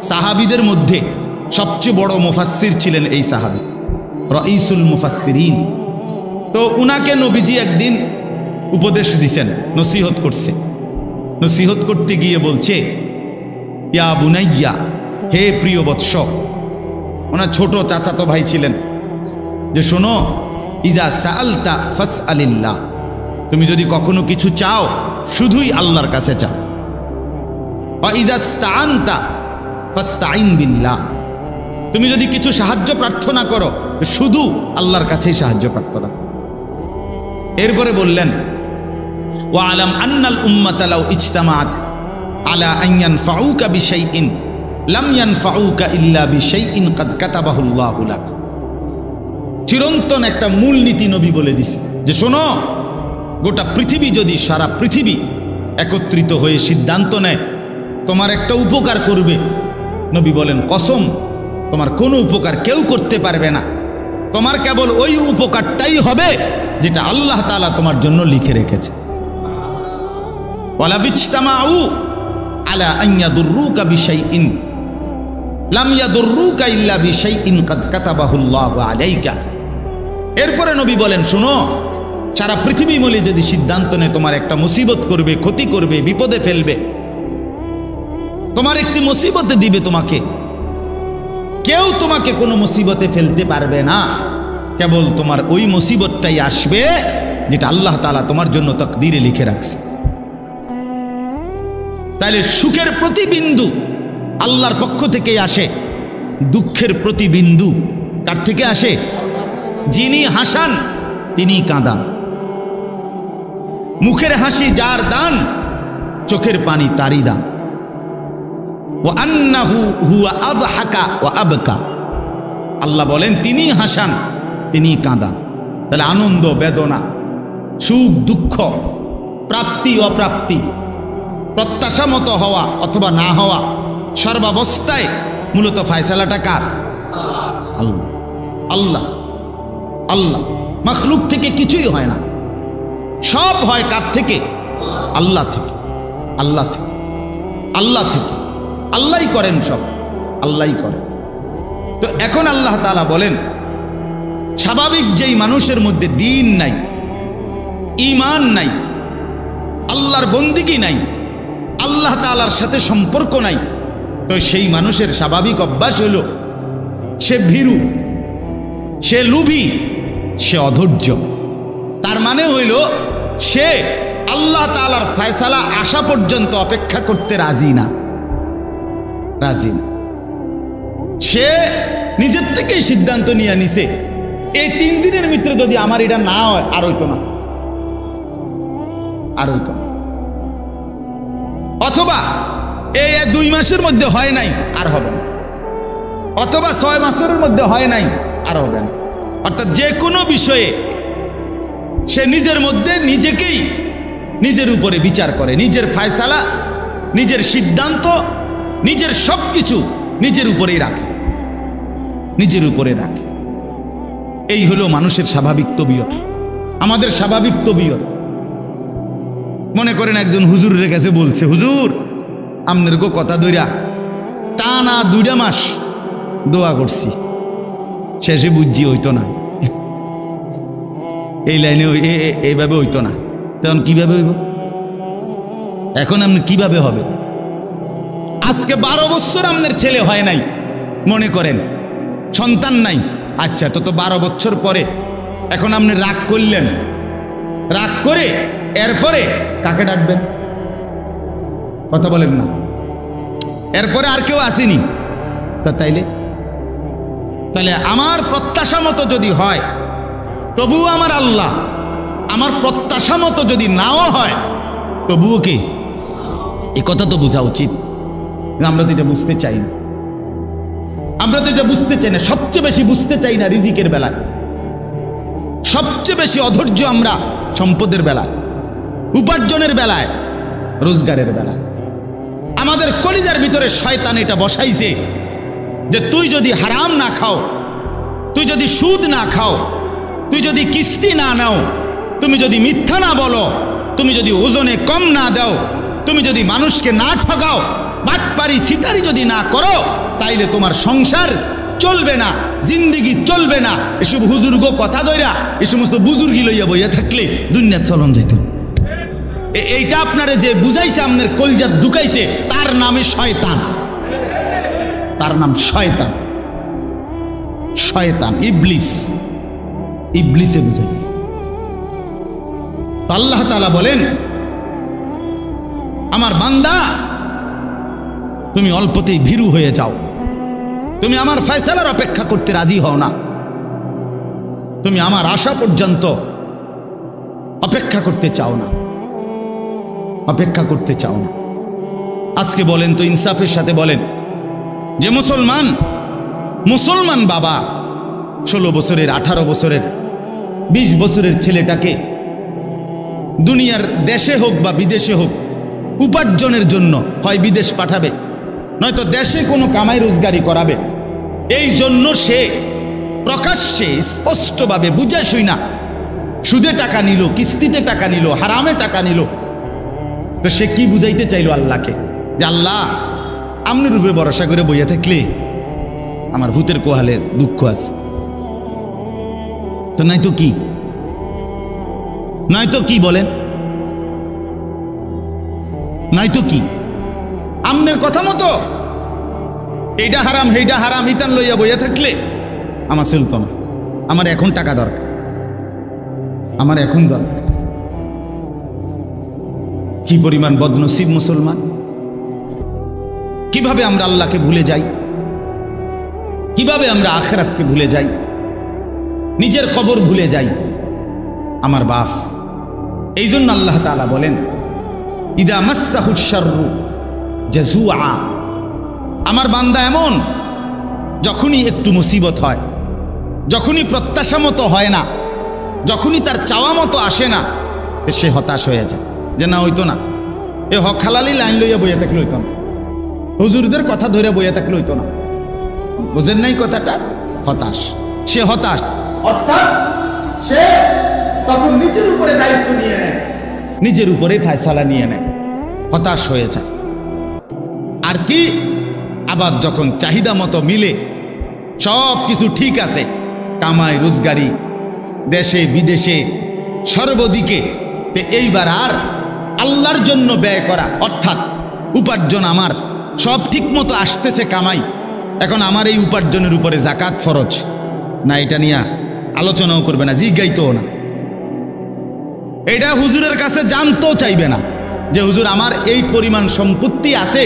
সাহাবীদের মধ্যে সবচেয়ে বড় মুফাসসির ছিলেন এই সাহাবী, রাইসুল মুফাসসিরিন। তো উনাকে নবীজি একদিন উপদেশ দিছেন, নসিহত করছে। নসিহত করতে গিয়ে বলছে, ইয়া বুনাইয়া, হে প্রিয় বৎস, ওনার ছোট চাচাতো ভাই ছিলেন, যে শোনো, ইজা সাআলতা ফাসআলিল্লাহ, তুমি যদি কখনো কিছু চাও শুধুই আল্লাহর কাছে চাও। ওয়া ইজা ইসতাআনতা ফাসতাইন বিল্লাহ, তুমি যদি কিছু সাহায্য প্রার্থনা করো শুধু আল্লাহর কাছেই সাহায্য প্রার্থনা। এরপরে বললেন, ওয়া আলাম আন্নাল উম্মাতা লাউ ইজতামাআত আলা আন ইয়ানফাউকা বিশাইইন লাম ইয়ানফাউকা ইল্লা বিশাইইন কাদ কাতাবাহুল্লাহু লাক। চিরন্তন একটা মূলনীতি নবী বলে দিছে যে শোনো, গোটা পৃথিবী যদি, সারা পৃথিবী একত্রিত হয়ে সিদ্ধান্ত নেয় তোমার একটা উপকার করবে, নবী বলেন কসম, তোমার কোনো উপকার কেউ করতে পারবে না, তোমার কেবল ওই উপকারটাই হবে যেটা আল্লাহ তাআলা তোমার জন্য লিখে রেখেছে। ওয়ালা বিজতামাউ আলা আন ইয়াদুররুকা বিশাইইন লাম ইয়াদুররুকা ইল্লা বিশাইইন কাদ কাতাবাহুল্লাহু আলাইকা। এরপরে নবী বলেন, শুনো, সারা পৃথিবী মিলে যদি সিদ্ধান্ত নেয় তোমার একটা মুসিবত করবে, ক্ষতি করবে, বিপদে ফেলবে, তোমার একটি মুসিবতে দিবে তোমাকে, কেউ তোমাকে কোনো মুসিবতে ফেলতে পারবে না, কেবল তোমার ওই মুসিবতটাই আসবে যেটা আল্লাহ তাআলা তোমার জন্য তাকদীরে লিখে রাখছে। তাহলে সুখের প্রতিবিন্দু আল্লাহর পক্ষ থেকেই আসে, দুঃখের প্রতিবিন্দু কার থেকে আসে? যিনি হাসান তিনি কাঁদান। মুখের হাসি যার দান, চোখের পানি তারই দান। ওয়া আন্নাহু হুয়া আবহাকা ওয়া আবকা, আল্লাহ বলেন তিনি হাসান, তিনি কাঁদান। তাহলে আনন্দ বেদনা, সুখ দুঃখ, প্রাপ্তি অপ্রাপ্তি, প্রত্যাশা মতো হওয়া অথবা না হওয়া, সর্বাবস্থায় মূলত ফয়সালাটা কার? আল্লাহ। আল্লাহ আল্লাহ, মাখলুক থেকে কিছুই হয় না, সব হয় কার থেকে? আল্লাহ থেকে। আল্লাহ থেকে, আল্লাহ থেকে, আল্লাহই করেন সব, আল্লাহই করেন। তো এখন আল্লাহ তাআলা বলেন, স্বাভাবিক যেই মানুষের মধ্যে দ্বীন নাই, ঈমান নাই, আল্লাহর বন্দিগি নাই, আল্লাহ তাআলার সাথে সম্পর্ক নাই, তো সেই মানুষের স্বাভাবিক অভ্যাস হইল সে ভীরু, সে লোভী, সে অধৈর্য। তার মানে হইল সে আল্লাহ তাআলার ফয়সালা আসা পর্যন্ত অপেক্ষা করতে রাজি না। সে নিজের থেকেই সিদ্ধান্ত নিয়ে নিছে এই 3 দিনের ভিতরে যদি আমার এটা না হয় আর হইতো না। অথবা এই 2 মাসের মধ্যে হয় নাই আর হবে না, অথবা 6 মাসের মধ্যে হয় নাই আর হবে না। অর্থাৎ যে কোনো বিষয়ে সে নিজের মধ্যে নিজেকেই নিজের উপরে বিচার করে, নিজের ফয়সালা, নিজের সিদ্ধান্ত, নিজের সবকিছু নিজের উপরেই রাখে। এই হলো মানুষের স্বাভাবিক তবিয়ত, আমাদের স্বাভাবিক তবিয়ত। মনে করেন একজন হুজুরের কাছে বলছে, হুজুর আপনার কথা ধইরা টানা 2 মাস দোয়া করছি, শেষে বুঝছি হইতো না, এই লাইনে এইভাবে হইতো না। তখন কিভাবে হইব? এখন আপনি কিভাবে হবে? আজকে 12 বছর আপনার ছেলে হয় নাই, মনে করেন সন্তান নাই, আচ্ছা তো 12 বছর পরে এখন আপনি রাগ করলেন, রাগ করে এরপরে কাকে ডাকবেন? কথা বলেন না। এরপরে আর কেউ আসেনি, তাইলে আমার প্রত্যাশা মতো যদি হয় তবুও আমার আল্লাহ, আমার প্রত্যাশা মতো যদি নাও হয় তবুও কি? এই কথা তো বোঝা উচিত। আমরা তো এটা বুঝতে চাই না, সবচেয়ে বেশি বুঝতে চাই না রিজিকের বেলায়, সবচেয়ে বেশি অধৈর্য আমরা সম্পদের বেলায়, উপার্জনের বেলায়, রোজগারের বেলায়। আমাদের কলিজার ভিতরে শয়তান এটা বসাইছে যে তুই যদি হারাম না খাও, তুই যদি সুদ না খাও, তুই যদি কিস্তি না নাও, তুমি যদি মিথ্যা না বলো, তুমি যদি ওজনে কম না দাও, তুমি যদি মানুষকে না ঠকাও, বাটপারি সিটারি যদি না করো, তাইলে তোমার সংসার চলবে না, জিন্দিগি চলবে না। এসব হুজুর্গ কথা দইরা এই সমস্ত বুজুর্গি লইয়া বইয়া থাকলে দুনিয়ার চলন যেত। এইটা আপনারে যে বুঝাইছে, আপনার কলজাত ঢুকাইছে, তার নামে শয়তান, তার নাম শয়তান, ইবলিসে বুঝাইছে। তো আল্লাহ তাআলা বলেন, আমার বান্দা তুমি অল্পতেই ভীরু হয়ে যাও, তুমি আমার ফয়সালার অপেক্ষা করতে রাজি হও না, তুমি আমার আশা পর্যন্ত অপেক্ষা করতে চাও না। আজকে বলেন তো, ইনসাফের সাথে বলেন, যে মুসলমান বাবা 16 বছরের, 18 বছরের, 20 বছরের ছেলেটাকে দুনিয়ার দেশে হোক বা বিদেশে হোক উপার্জনের জন্য হয় বিদেশ পাঠাবে, নয়তো দেশে কোনো কামাই রোজগারি করাবে। এই জন্য সে প্রকাশ্যে স্পষ্টভাবে বুঝে শুই না সুদে টাকা নিল, কিস্তিতে টাকা নিল, হারামে টাকা নিল। তো সে কি বুঝাইতে চাইল আল্লাহকে? যে আল্লাহ, আপনার উপরে ভরসা করে বইয়া থাকলে আমার ভূতের কোহালে দুঃখ আছে। তো নাই তো কি বলেন? নাই তো কি? আমনের কথা মতো এইটা হারাম সেইটা হারাম ইতান লইয়া বইয়া থাকলে আমার চলতো না। আমার এখন টাকা দরকার, আমার এখন দরকার। কি পরিমাণ বদনসিব মুসলমান! কিভাবে আমরা আল্লাহকে ভুলে যাই, কিভাবে আমরা আখিরাতকে ভুলে যাই, নিজের কবর ভুলে যাই। আমার বাপ, এই জন্য আল্লাহ তাআলা বলেন, ইদা মাসসাহু শাররু জাজুআ, আমার বান্দা এমন যখনই একটু মুসিবত হয়, যখনই প্রত্যাশা মতো হয় না, যখনই তার চাওয়া মতো আসে না, সে হতাশ হয়ে যায়। যে না হইতো না, এ হক হালালি লাইন লইয়া বইয়া থাকলে হইতো না, হুজুরদের কথা ধরে বইয়া থাকলে হইতো না। বুঝেন নাই কথাটা? হতাশ, সে হতাশ, অর্থাৎ সে তখন নিজের উপরে দায়িত্ব নিয়ে নেয়, নিজের উপরে ফয়সালা নিয়ে নেয়, হতাশ হয়ে যায়। আর কি, আবার যখন চাহিদা মতো মিলে, সব কিছু ঠিক আছে, কামাই রোজগারি দেশে বিদেশে সর্বদিকে, এইবার আর আল্লাহর জন্য ব্যয় করা, অর্থাৎ উপার্জন আমার, সব ঠিক মতো আসতেছে কামাই, এখন আমার এই উপার্জনের উপরে জাকাত ফরজ না, এটা নিয়ে আলোচনাও করবে না, জিজ্ঞাইতেও না। এটা হুজুরের কাছে জানতেও চাইবে না যে হুজুর আমার এই পরিমাণ সম্পত্তি আছে,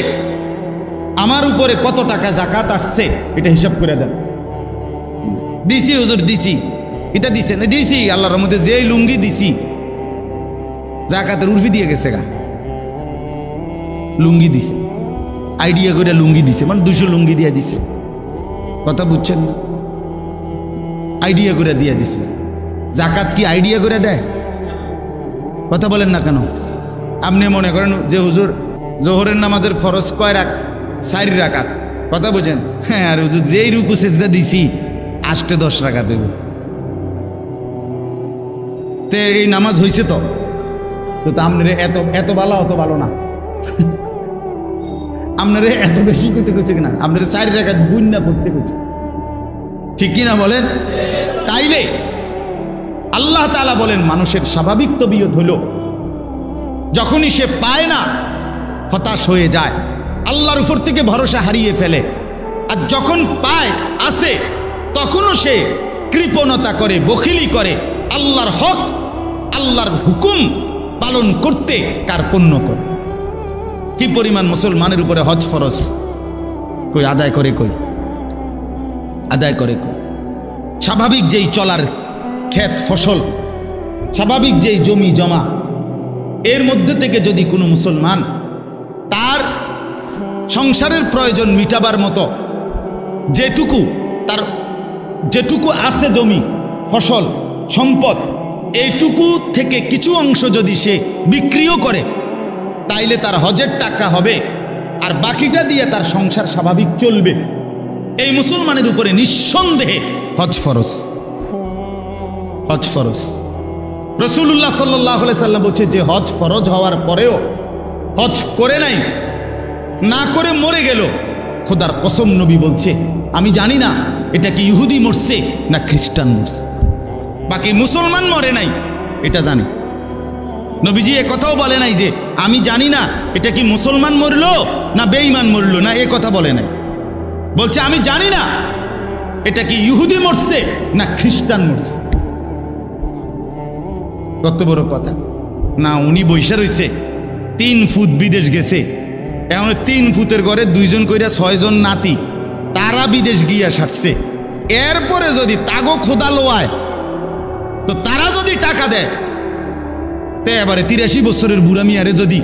আমার উপরে কত টাকা জাকাত আসছে, এটা হিসাব করে দেন। দিছি হুজুর দিছি, এটা দিছে না, দিছি আল্লাহর রহমতে, যেই লুঙ্গি দিছি জাকাতের উর্ফি দিয়ে গেছে গা, লুঙ্গি দিছে, আইডিয়া করে লুঙ্গি দিছে, মানে 200 লুঙ্গি দিয়ে দিছে, কথা বুঝছেন না? আইডিয়া করে দিয়ে দিছে। জাকাত কি আইডিয়া করে দেয়? কথা বলেন না কেন? আপনি মনে করেন যে হুজুর জোহরের নামাজের ফরজ কয় 4 রাকাত, কথা বুঝেন? হ্যাঁ, আর হুজুর যেই রুকু সেজদা দিছি 8-10 রাকাত হইব, তে এই নামাজ হয়েছে তো আপনার এত এত ভালো, অত ভালো না, আপনারা এত বেশি করতে গেছে কিনা, আপনারা 4 রাকাত গুণনা করতে গেছে, ঠিক কিনা বলেন? তাইলে আল্লাহ তাআলা বলেন মানুষের স্বাভাবিক তবিয়ত হলো যখনই সে পায় না হতাশ হয়ে যায়, আল্লাহর উপর থেকে ভরসা হারিয়ে ফেলে, আর যখন পায় আসে তখনও সে কৃপণতা করে, বখিলি করে, আল্লাহর হক আল্লাহর হুকুম পালন করতে কার্পণ্য করে। কি পরিমাণ মুসলমানের উপরে হজ ফরজ, কই আদায় করে, কই আদায় করে, কই স্বাভাবিক যেই চলার ক্ষেত ফসল, স্বাভাবিক যেই জমি জমা, এর মধ্যে থেকে যদি কোনো মুসলমান তার সংসারের প্রয়োজন মিটাবার মতো যেটুকু আছে জমি ফসল সম্পদ, এইটুকু থেকে কিছু অংশ যদি সে বিক্রিও করে, তাইলে তার হজের টাকা হবে, আর বাকিটা দিয়ে তার সংসার স্বাভাবিক চলবে। এই মুসলমানের উপরে নিঃসন্দেহে হজ ফরজ, হজ ফরজ। রাসূলুল্লাহ সাল্লাল্লাহু আলাইহি সাল্লাম বলছে যে হজ ফরজ হওয়ার পরেও হজ করে নাই, না করে মরে গেল, খোদার কসম নবী বলছে আমি জানি না এটা কি ইহুদি মরছে না খ্রিস্টান মরছে, বাকি মুসলমান মরে নাই এটা জানি। নবীজি এ কথাও বলে নাই যে আমি জানি না এটা কি মুসলমান মরলো না বেঈমান মরলো, না এ কথা বলে নাই, বলছে আমি জানি না এটা কি ইহুদি মরছে না খ্রিস্টান মরছে। কত বড় কথা না! উনি বৈশা রয়েছে 3 ফুট বিদেশ গেছে, এখন 3 ফুটের ঘরে 2 জন কইরা 6 জন নাতি, তারা বিদেশ গিয়া সারছে, এরপরে যদি তাগো খোদা লোয়ায় তো তারা যদি টাকা দেয়, তে এবারে 83 বছরের বুড়া মিয়ারে যদি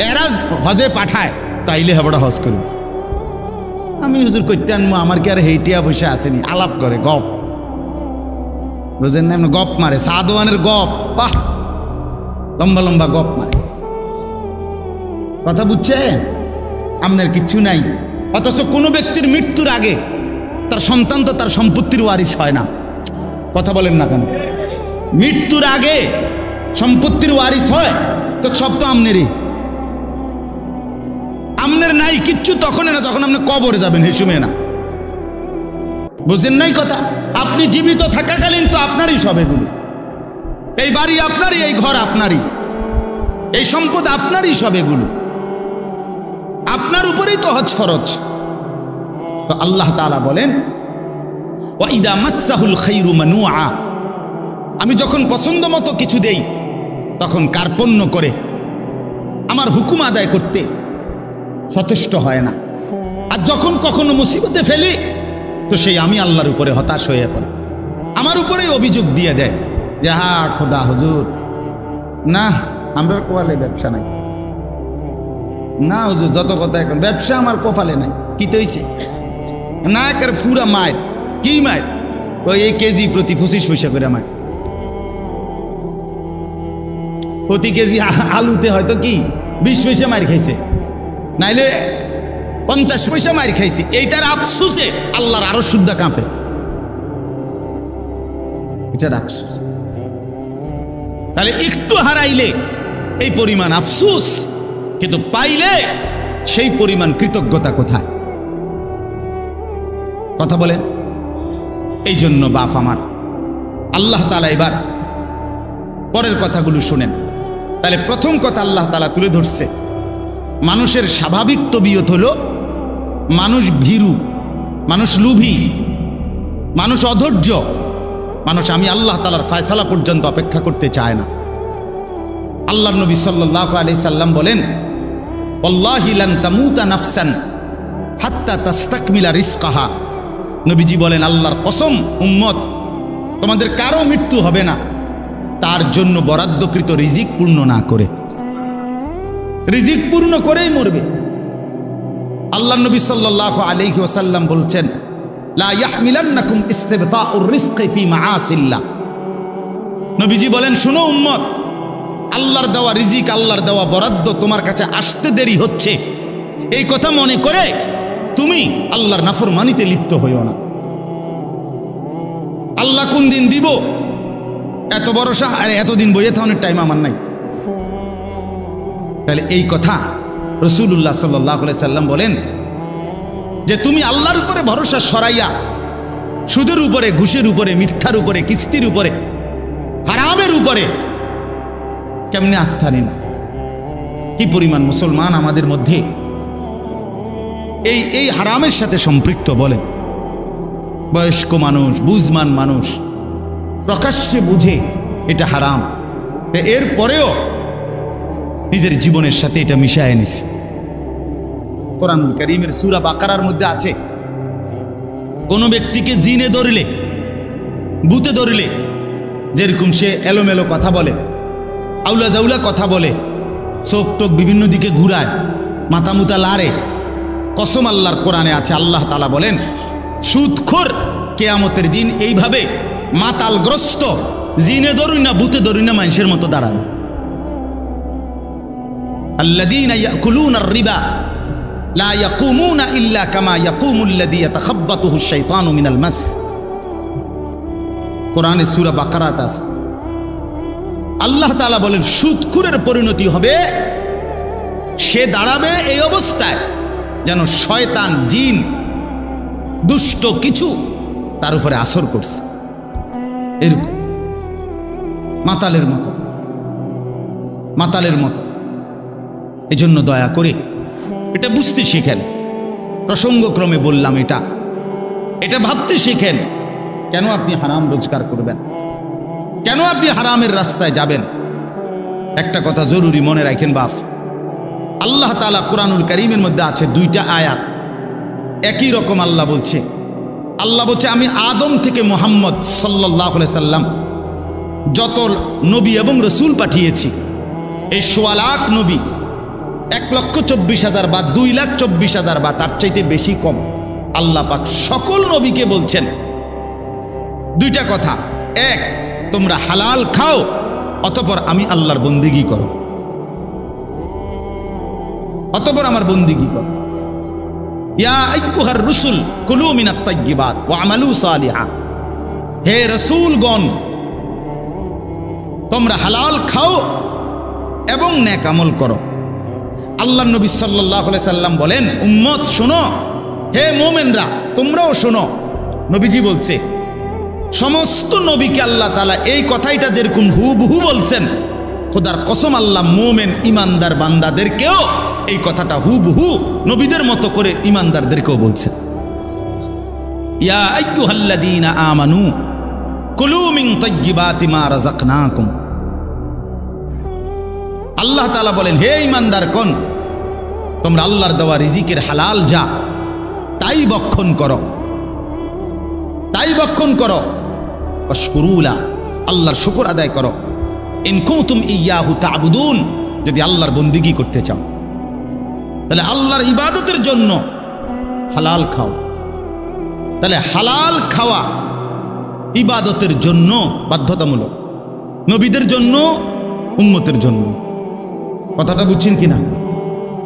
এরা হজে পাঠায়, তাইলে হেবড়া হজ করবে। আমি হুজুর করতে আনবো, আমার কি আর হেইটিয়া পয়সা আসেনি, আলাপ করে গপ, বুঝেন না? গপ মারে, সাদওয়ানের গপ, বাহ, লম্বা লম্বা গপ মারে, কথা বুঝছেন? আপনার কিচ্ছু নাই, অথচ কোনো ব্যক্তির মৃত্যুর আগে তার সন্তান তো তার সম্পত্তির ওয়ারিশ হয় না, কথা বলেন না কেন? মৃত্যুর আগে সম্পত্তির ওয়ারিশ হয় তো সব তো আমনেরই, আমনের নাই কিচ্ছু তখন না যখন আপনি কবরে যাবেন, হে শুনে না, বুঝেন নাই কথা? আপনি জীবিত থাকাকালীন তো আপনারই সব, এগুলো, এই বাড়ি আপনারই, এই ঘর আপনারই, এই সম্পদ আপনারই সব, এগুলো আপনার উপরেই তো হজ ফরজ। তো আল্লাহ তাআলা বলেন ওয়া ইদা মাসসাহুল খায়রু মানুআ, আমি যখন পছন্দ মতো কিছু দেই তখন কার্পণ্য করে আমার হুকুম আদায় করতে সচেষ্ট হয় না, আর যখন কখনো মুসিবতে ফেলি তো সেই আমি আল্লাহর উপরে হতাশ হয়ে পড়ে, আমার উপরেই অভিযোগ দিয়ে দেয় যে হা খোদা হুজুর, না আমরা কোয়ালে ব্যবসা নাই, না হুজুর যত কথা, এখন ব্যবসা আমার কপালে নাই, কি তৈছে না, একের পুরা মায়ের, কি মায়ের, ওই এই কেজি প্রতি 25 পয়সা করে মায়ের, প্রতি কেজি আলুতে হয়তো কি 20 পয়সা মার খাইছে, নাইলে 50 পয়সা মার খাইছে, এইটার আফসোসে আল্লাহর আরো শুদ্ধা কাঁপে, এটার আফসোস। তাহলে একটু হারাইলে এই পরিমাণ আফসোস, কিন্তু পাইলে সেই পরিমাণ কৃতজ্ঞতা কোথায়? কথা বলেন। এই জন্য বাপ আমার, আল্লাহ তাআলা এবার পরের কথাগুলো শুনেন। তাহলে প্রথম কথা আল্লাহ তাআলা তুলে ধরছে মানুষের স্বাভাবিক তবিয়ত হলো মানুষ ভীরু, মানুষ লোভী, মানুষ অধৈর্য, মানুষ আমি আল্লাহ তাআলার ফয়সালা পর্যন্ত অপেক্ষা করতে চায় না। আল্লাহর নবী সাল্লাল্লাহু আলাইহি সাল্লাম বলেন, ওয়াল্লাহি লান তামুতা নাফসান হাত্তা তাস্তাকমিলা রিজকাহা। নবীজি বলেন, আল্লাহর কসম উম্মত, তোমাদের কারো মৃত্যু হবে না তার জন্য বরাদ্দকৃত রিজিক পূর্ণ না করে। রিজিক পূর্ণ করেই মরবে। আল্লাহর নবী সাল্লাল্লাহু আলাইহি ওয়াসাল্লাম বলছেন, লা ইয়াহমিলান্নাকুম ইস্তিবতাউর রিজকি ফি মাআসিল্লাহ। নবীজি বলেন, শুনো উম্মত, আল্লাহর দেওয়া রিজিক, আল্লাহর দেওয়া বরাদ্দ তোমার কাছে আসতে দেরি হচ্ছে, এই কথা মনে করে তুমি আল্লাহর নাফরমানিতে লিপ্ত হইও না। আল্লাহ কোন দিন দিব এত ভরসা, আর এতদিন বইয়ে থাকার টাইম আমার নাই। তাহলে এই কথা রাসূলুল্লাহ সাল্লাল্লাহু আলাইহি সাল্লাম বলেন যে তুমি আল্লাহর উপরে ভরসা সরাইয়া সুদের উপরে, ঘুষের উপরে, মিথ্যার উপরে, কিস্তির উপরে, হারামের উপরে কেমনে আস্থা নিলা? কি পরিমাণ মুসলমান আমাদের মধ্যে এই হারামের সাথে সম্পৃক্ত? বলেন, বয়স্ক মানুষ, বুঝমান মানুষ প্রকাশ্যে বুঝে এটা হারাম, এর পরেও নিজের জীবনের সাথে এটা মিশায় নিছে। কোরআনুল কারীমের সূরা বাকারার মধ্যে আছে, কোন ব্যক্তিকে জিনে ধরলে, ভূতে ধরলে, যেরকম সে এলোমেলো কথা বলে, আউলা জাউলা কথা বলে, চোখ টোক বিভিন্ন দিকে ঘুরায়, মাথা মুতা লাড়ে, কসম আল্লাহর কোরআনে আছে, আল্লাহ তাআলা বলেন, সুদখোর কিয়ামতের দিন এইভাবে মাতালগ্রস্ত, জিনে ধরুন না, ভূতে ধরুন না, মানুষের মতো দাঁড়াবে। আল্লাযীনা ইয়াকুলুনার রিবা লা ইয়াকুমুনা ইল্লা কামা ইয়াকুমুল্লাযী ইয়াতাখাব্বাতুহুশ শাইতানু মিনাল মাস। কোরআনে সূরা বাকারাতে আছে, আল্লাহ তাআলা বলেন, সুদখোরের পরিণতি হবে, সে দাঁড়াবে এই অবস্থায় যেন শয়তান, জিন, দুষ্ট কিছু তার উপরে আসর করছে, এরকম মাতালের মতো, মাতালের মতো। এজন্য দয়া করে এটা বুঝতে শিখেন। প্রসঙ্গক্রমে বললাম, এটা ভাবতে শিখেন। কেন আপনি হারাম রোজগার করবেন? কেন আপনি হারামের রাস্তায় যাবেন? একটা কথা জরুরি মনে রাখেন বাপ, আল্লাহ তাআলা কোরআনুল কারীমের মধ্যে আছে দুইটা আয়াত, একই রকম আল্লাহ বলছে। আল্লাহ বলছে, আমি আদম থেকে মুহাম্মদ সাল্লাল্লাহু আলাইহি সাল্লাম যত নবী এবং রসুল পাঠিয়েছি, এই ১৬ লাখ নবী, ১,২৪,০০০ বা ২,২৪,০০০ বা তার চাইতে বেশি কম, আল্লাহ পাক সকল নবীকে বলছেন দুইটা কথা। এক, তোমরা হালাল খাও, অতঃপর আমি আল্লাহর বন্দেগী করো, অতঃপর আমার বন্দেগী করো। ইয়া আইয়ুহার রুসুল কুলু মিনাত তাইয়্যিবাত ওয়া আমালু সালিহা। হে রাসূলগণ, তোমরা হালাল খাও এবং নেক আমল করো। আল্লাহর নবী সাল্লাল্লাহু আলাইহি সাল্লাম বলেন, উম্মত শোনো, হে মুমিনরা তোমরাও শোনো। নবীজি বলছে, সমস্ত নবীকে আল্লাহ তাআলা এই কথাইটা যেরকম হুবহু বলছেন, খোদার কসম আল্লাহ মুমিন ইমানদার বান্দাদেরকেও এই কথাটা হুবহু নবীদের মতো করে ইমানদারদেরকেও বলছেন। ইয়া আইয়ুহাল্লাযীনা আমানু কুলু মিন তাইয়্যিবাতি মা রাযাকনাকুম। আল্লাহ তাআলা বলেন, হে ইমানদারগণ, তোমরা আল্লাহর দেওয়া রিজিকের হালাল যা তাই ভক্ষণ করো, তাই ভক্ষণ করো। ওয়াশকুরুলা, আল্লাহর শুকর আদায় করো। ইন কুনতুম ইয়াহু তা'বুদুন, যদি আল্লাহর বন্দেগী করতে চাও তাহলে আল্লাহর ইবাদতের জন্য হালাল খাও। তাহলে হালাল খাওয়া ইবাদতের জন্য বাধ্যতামূলক, নবীদের জন্য, উম্মতের জন্য। কথাটা বুঝছেন কিনা?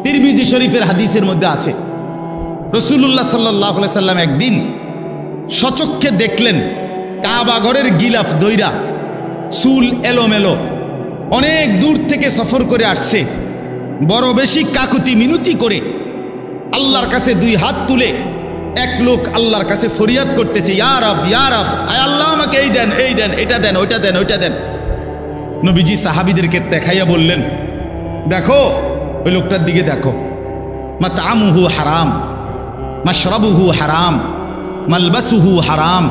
তিরমিজি শরীফের হাদিসের মধ্যে আছে, রাসূলুল্লাহ সাল্লাল্লাহু আলাইহি সাল্লাম একদিন সচক্ষে দেখলেন কাবা ঘরের গিলাফ দইরা, চুল এলোমেলো, অনেক দূর থেকে সফর করে আসছে, বড় বেশি কাকুতি মিনতি করে আল্লাহর কাছে দুই হাত তুলে এক লোক আল্লাহর কাছে ফরিয়াদ করতেছে, ইয়া রব, ইয়া রব, আয় আল্লাহ আমাকে এই দেন, এই দেন, এটা দেন, ওইটা দেন, ওইটা দেন। নবীজি সাহাবীদেরকে দেখাইয়া বললেন, দেখো ওই লোকটার দিকে দেখো, মাতআমুহু হারাম, মাশরাবুহু হারাম, মালবাসুহু হারাম,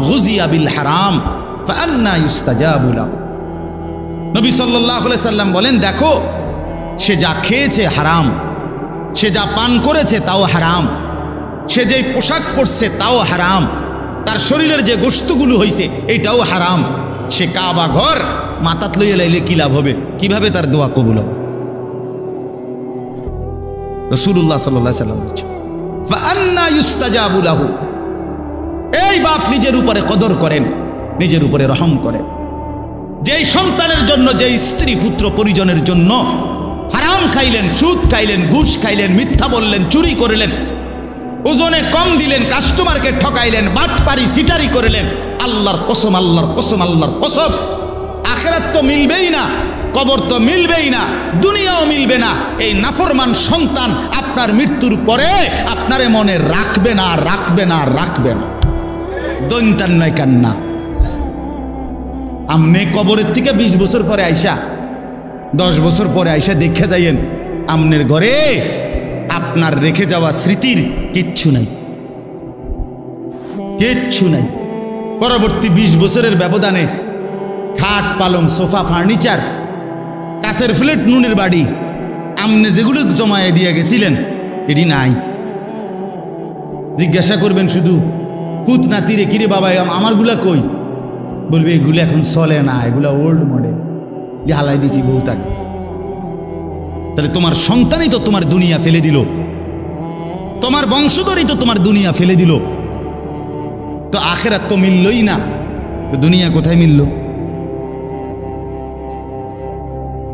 গুযিয়া বিল হারাম, ফাআন্না ইউস্তাজাবু লাহু। নবী সাল্লাল্লাহু আলাইহি সাল্লাম বলেন, দেখো সে যা খেয়েছে হারাম, সে যা পান করেছে তাও হারাম, সে যে পোশাক পরছে তাও হারাম, তার শরীরের যে গোশতগুলো হয়েছে এইটাও হারাম। সে কাবা ঘর মাথাত লইয়া লাইলে কি লাভ হবে? কিভাবে তার দোয়া কবুল হবে? রাসূলুল্লাহ সাল্লাল্লাহু আলাইহি সাল্লাম বলেছেন, ফাআন্না ইউস্তাজাবু লাহু। এই বাপ নিজের উপরে কদর করেন, নিজের উপরে রহম করেন। যেই সন্তানের জন্য, যে স্ত্রী পুত্র পরিজনের জন্য হারাম খাইলেন, সুদ খাইলেন, ঘুষ খাইলেন, মিথ্যা বললেন, চুরি করলেন, ওজনে কম দিলেন, কাস্টমারকে ঠকাইলেন, বাটপারি চিটারি করলেন, আল্লাহর কসম, আল্লাহর কসম, আল্লাহর কসম, আখিরাত তো মিলবেই না, কবর তো মিলবেই না, দুনিয়াও মিলবে না। এই নাফরমান সন্তান আপনার মৃত্যুর পরে আপনারে মনে রাখবে না, রাখবে না, রাখবে না। দৈন্তান নয় কান্না। আমনে কবরের থেকে 20 বছর পরে আইসা, 10 বছর পরে আইসা দেখে যাইয়েন আমনের ঘরে আপনার রেখে যাওয়া স্মৃতির কিচ্ছু নাই, কিচ্ছু নাই। পরবর্তী 20 বছরের ব্যবধানে খাট, পালং, সোফা, ফার্নিচার, কাছের ফ্লেট, নুনের বাড়ি, আমনে যেগুলো জমায়ে দিয়ে গেছিলেন এটি নাই। জিজ্ঞাসা করবেন শুধু পুত নাতিরে, কিরে বাবা আমারগুলা কই? বলবে এগুলো এখন চলে না, এগুলা ওল্ড মডেল, হালাই দিছি বহুত আগে। তাহলে তোমার সন্তানই তো তোমার দুনিয়া ফেলে দিল, তোমার বংশধরই তো তোমার দুনিয়া ফেলে দিল। তো আখিরাত তো মিললই না, তো দুনিয়া কোথায় মিলল?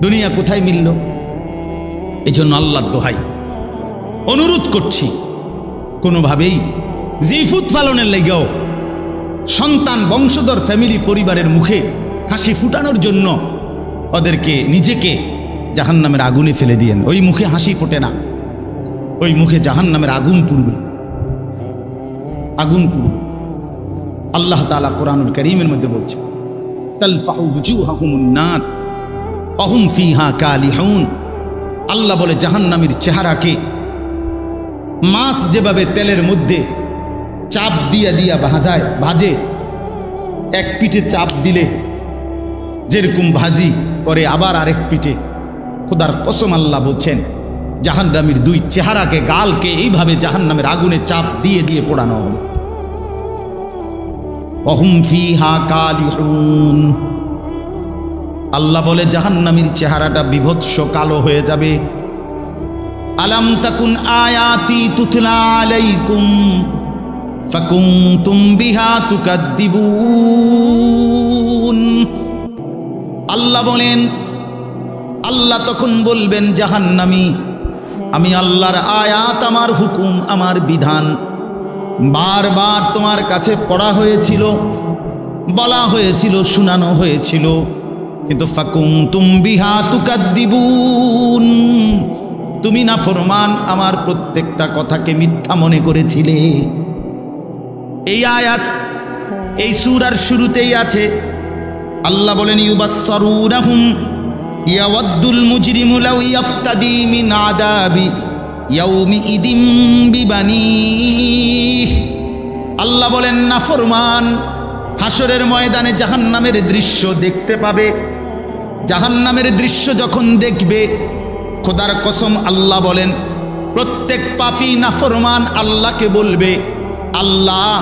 দুনিয়া কোথায় মিলল? এই জন্য আল্লাহর দোহাই অনুরোধ করছি, কোনোভাবেই জিফুত পালনের লেগেও সন্তান, বংশধর, ফ্যামিলি, পরিবারের মুখে হাসি ফুটানোর জন্য ওদেরকে, নিজেকে জাহান্নামের আগুনে ফেলে দিয়েন। ওই মুখে হাসি ফোটে না, ওই মুখে জাহান্নামের আগুন পুড়বে, আগুন পুড়বে। আল্লাহ তাআলা কোরআনুল কারীমের মধ্যে বলছে, তালফাহু ওয়ুজুহাহুমুন নার ওয়া হুম ফিহা কালিহুন। আল্লাহ বলে জাহান্নামীর চেহারাকে মাছ যেভাবে তেলের মধ্যে চাপ দিয়া দিয়া ভাজে, এক পিঠে চাপ দিলে যেরকম ভাজি করে আবার আরেক পিঠে, খোদার কসম আল্লাহ বলছেন জাহান্নামীর দুই চেহারাকে, গালকে এইভাবে জাহান্নামের আগুনে চাপ দিয়ে দিয়ে পোড়ানো হবে। ওহুম ফিহা কালিহুন। আল্লাহ বলে জাহান্নামীর চেহারাটা বিভৎস কালো হয়ে যাবে। আলাম তাকুন আয়াতি তুতলা আলাইকুম ফাকুনতুম বিহা তুকাদ্দিবুন। আল্লাহ বলেন, আল্লাহ তখন বলবেন জাহান্নামী, আমি আল্লাহর আয়াত, আমার হুকুম, আমার বিধান বারবার তোমার কাছে পড়া হয়েছিল, বলা হয়েছিল, শোনানো হয়েছিল, কিন্তু ফাকুনতুম বিহা তুকাদ্দিবুন, তুমি না ফরমান, আমার প্রত্যেকটা কথাকে মিথ্যা মনে করেছিলে। এই আয়াত এই সূরার শুরুতেই আছে। আল্লাহ বলেন, ইউবাসসারুনাহুম ইয়াওয়াদ্দুল মুজরিমু লাউ ইয়াফতাদি মিন আযাবি ইয়াউমিইদিন বিবানিহ। আল্লাহ বলেন, নাফরমান হাসরের ময়দানে জাহান্নামের দৃশ্য দেখতে পাবে। জাহান্নামের দৃশ্য যখন দেখবে, খোদার কসম আল্লাহ বলেন, প্রত্যেক পাপী নাফরমান আল্লাহকে বলবে, আল্লাহ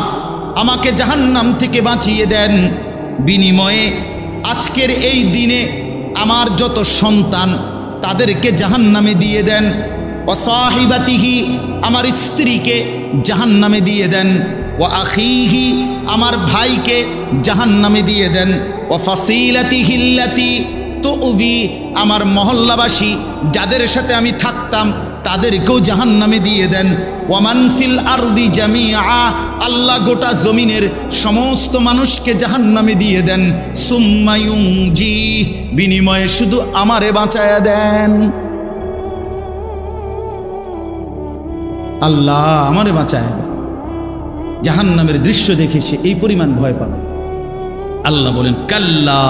আমাকে জাহান্নাম থেকে বাঁচিয়ে দেন, বিনিময়ে আজকের এই দিনে আমার যত সন্তান তাদেরকে জাহান্নামে দিয়ে দেন। ওয়া সাহিবাতিহি, আমার স্ত্রীকে জাহান্নামে দিয়ে দেন। ওয়া আখিহি, আমার ভাইকে জাহান্নামে দিয়ে দেন। ওয়া ফাসিলাতিহি আল্লাতি তুউবি, আমার মহল্লাবাসী যাদের সাথে আমি থাকতাম তাদেরকেও জাহান্নামে দিয়ে দেন। ওয়ামান ফিল আরদি জামিআ, আল্লাহ গোটা জমিনের সমস্ত মানুষকে জাহান্নামে দিয়ে দেন। সুম্মা ইউনজি, বিনিময়ে শুধু আমারে বাঁচায়া দেন। আল্লাহ আমারে বাঁচায়া দেন। জাহান্নামের দৃশ্য দেখে সে এই পরিমাণ ভয় পাবে। আল্লাহ বলেন, কাল্লা,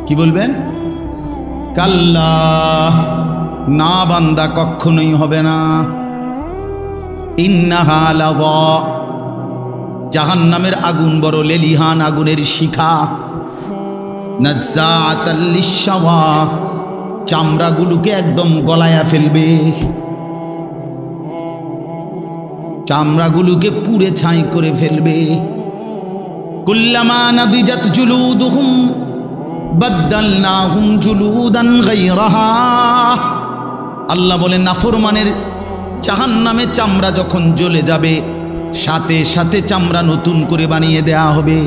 কি বলবেন? কাল্লা, না বান্দা কখনোই হবে না। ইন্নাহা লাযা, জাহান্নামের আগুন বড় লেলিহান আগুনের শিখা। নাজ্জাআতাল লিশশাওয়া, চামড়াগুলোকে একদম গলায়া ফেলবে, চামড়াগুলোকে পুড়ে ছাই করে ফেলবে। কুল্লামা নাদিজাত জুলুদুহুম বাদদালনাহুম জুলুদান গায়রাহা। আল্লাহ বলেন নাফরমানের জাহান্নামে চামড়া যখন জ্বলে যাবে, সাথে সাথে চামড়া নতুন করে বানিয়ে দেয়া হবে।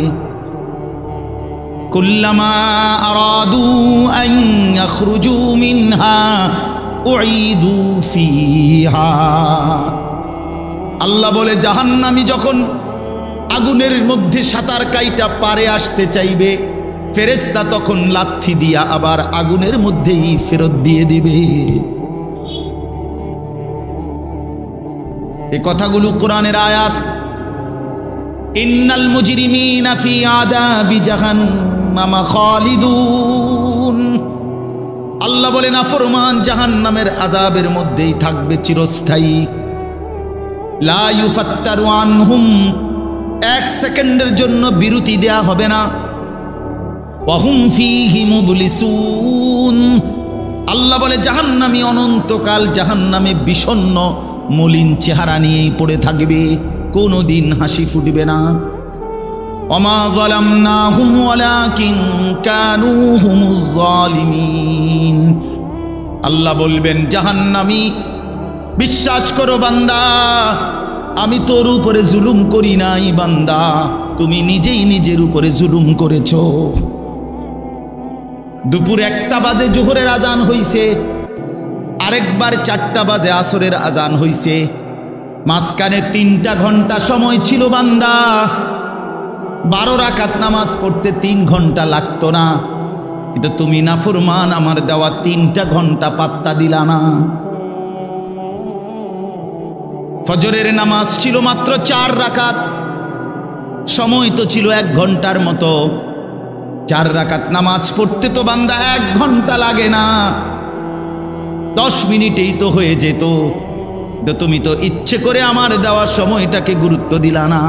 কুল্লামা আরাদু আন ইয়াখরুজু মিনহা উঈদু ফিহা। আল্লাহ বলে জাহান্নামী যখন আগুনের মধ্যে সাঁতার কাইটা পারে আসতে চাইবে, ফেরেশতা তখন লাথি দিয়া আবার আগুনের মধ্যেই ফেরত দিয়ে দিবে। এই কথাগুলো কোরআনের আয়াত। ইন্নাল মুজরিমিনা ফি আযাবি জাহান্নাম খালিদুন। আল্লাহ বলে নাফরমান জাহান্নামের আযাবের মধ্যেই থাকবে চিরস্থায়ী। লা ইউফাত্তারু আনহুম, এক সেকেন্ডের জন্য বিরতি দেয়া হবে না। ওয়াহুম ফীহি মুবলিসুন। আল্লাহ বলে জাহান্নামী অনন্তকাল জাহান্নামে বিষণ্ণ মলিন চেহারা নিয়েই পড়ে থাকবে, কোনোদিন হাসি ফুটবে না। ওমা যালামনাহুম ওয়ালাকিন কানু হুমুজ যালিমিন। আল্লাহ বলবেন জাহান্নামী, বিশ্বাস করো বান্দা, আমি তোর উপরে জুলুম করি নাই বান্দা, তুমি নিজেই নিজের উপরে জুলুম করেছ। দুপুর 1টা বাজে জোহরের আজান হইছে, আরেকবার 4টা বাজে আসরের আজান হইছে, মাঝখানে 3টা ঘন্টা সময় ছিল বান্দা। 12 রাকাত নামাজ পড়তে 3 ঘন্টা লাগতো না, কিন্তু তুমি নাফরমান আমার দেওয়া 3টা ঘন্টা পাত্তা দিলা না। ফজরের নামাজ ছিল মাত্র 4 রাকাত, সময় তো ছিল 1 ঘন্টার মতো। 4 রাকাত নামাজ পড়তে তো বান্দা 1 ঘন্টা লাগে না, 10 মিনিটেই তো হয়ে যেত। তুমি তো ইচ্ছে করে আমার দেওয়ার সময়টাকে গুরুত্ব দিলা না।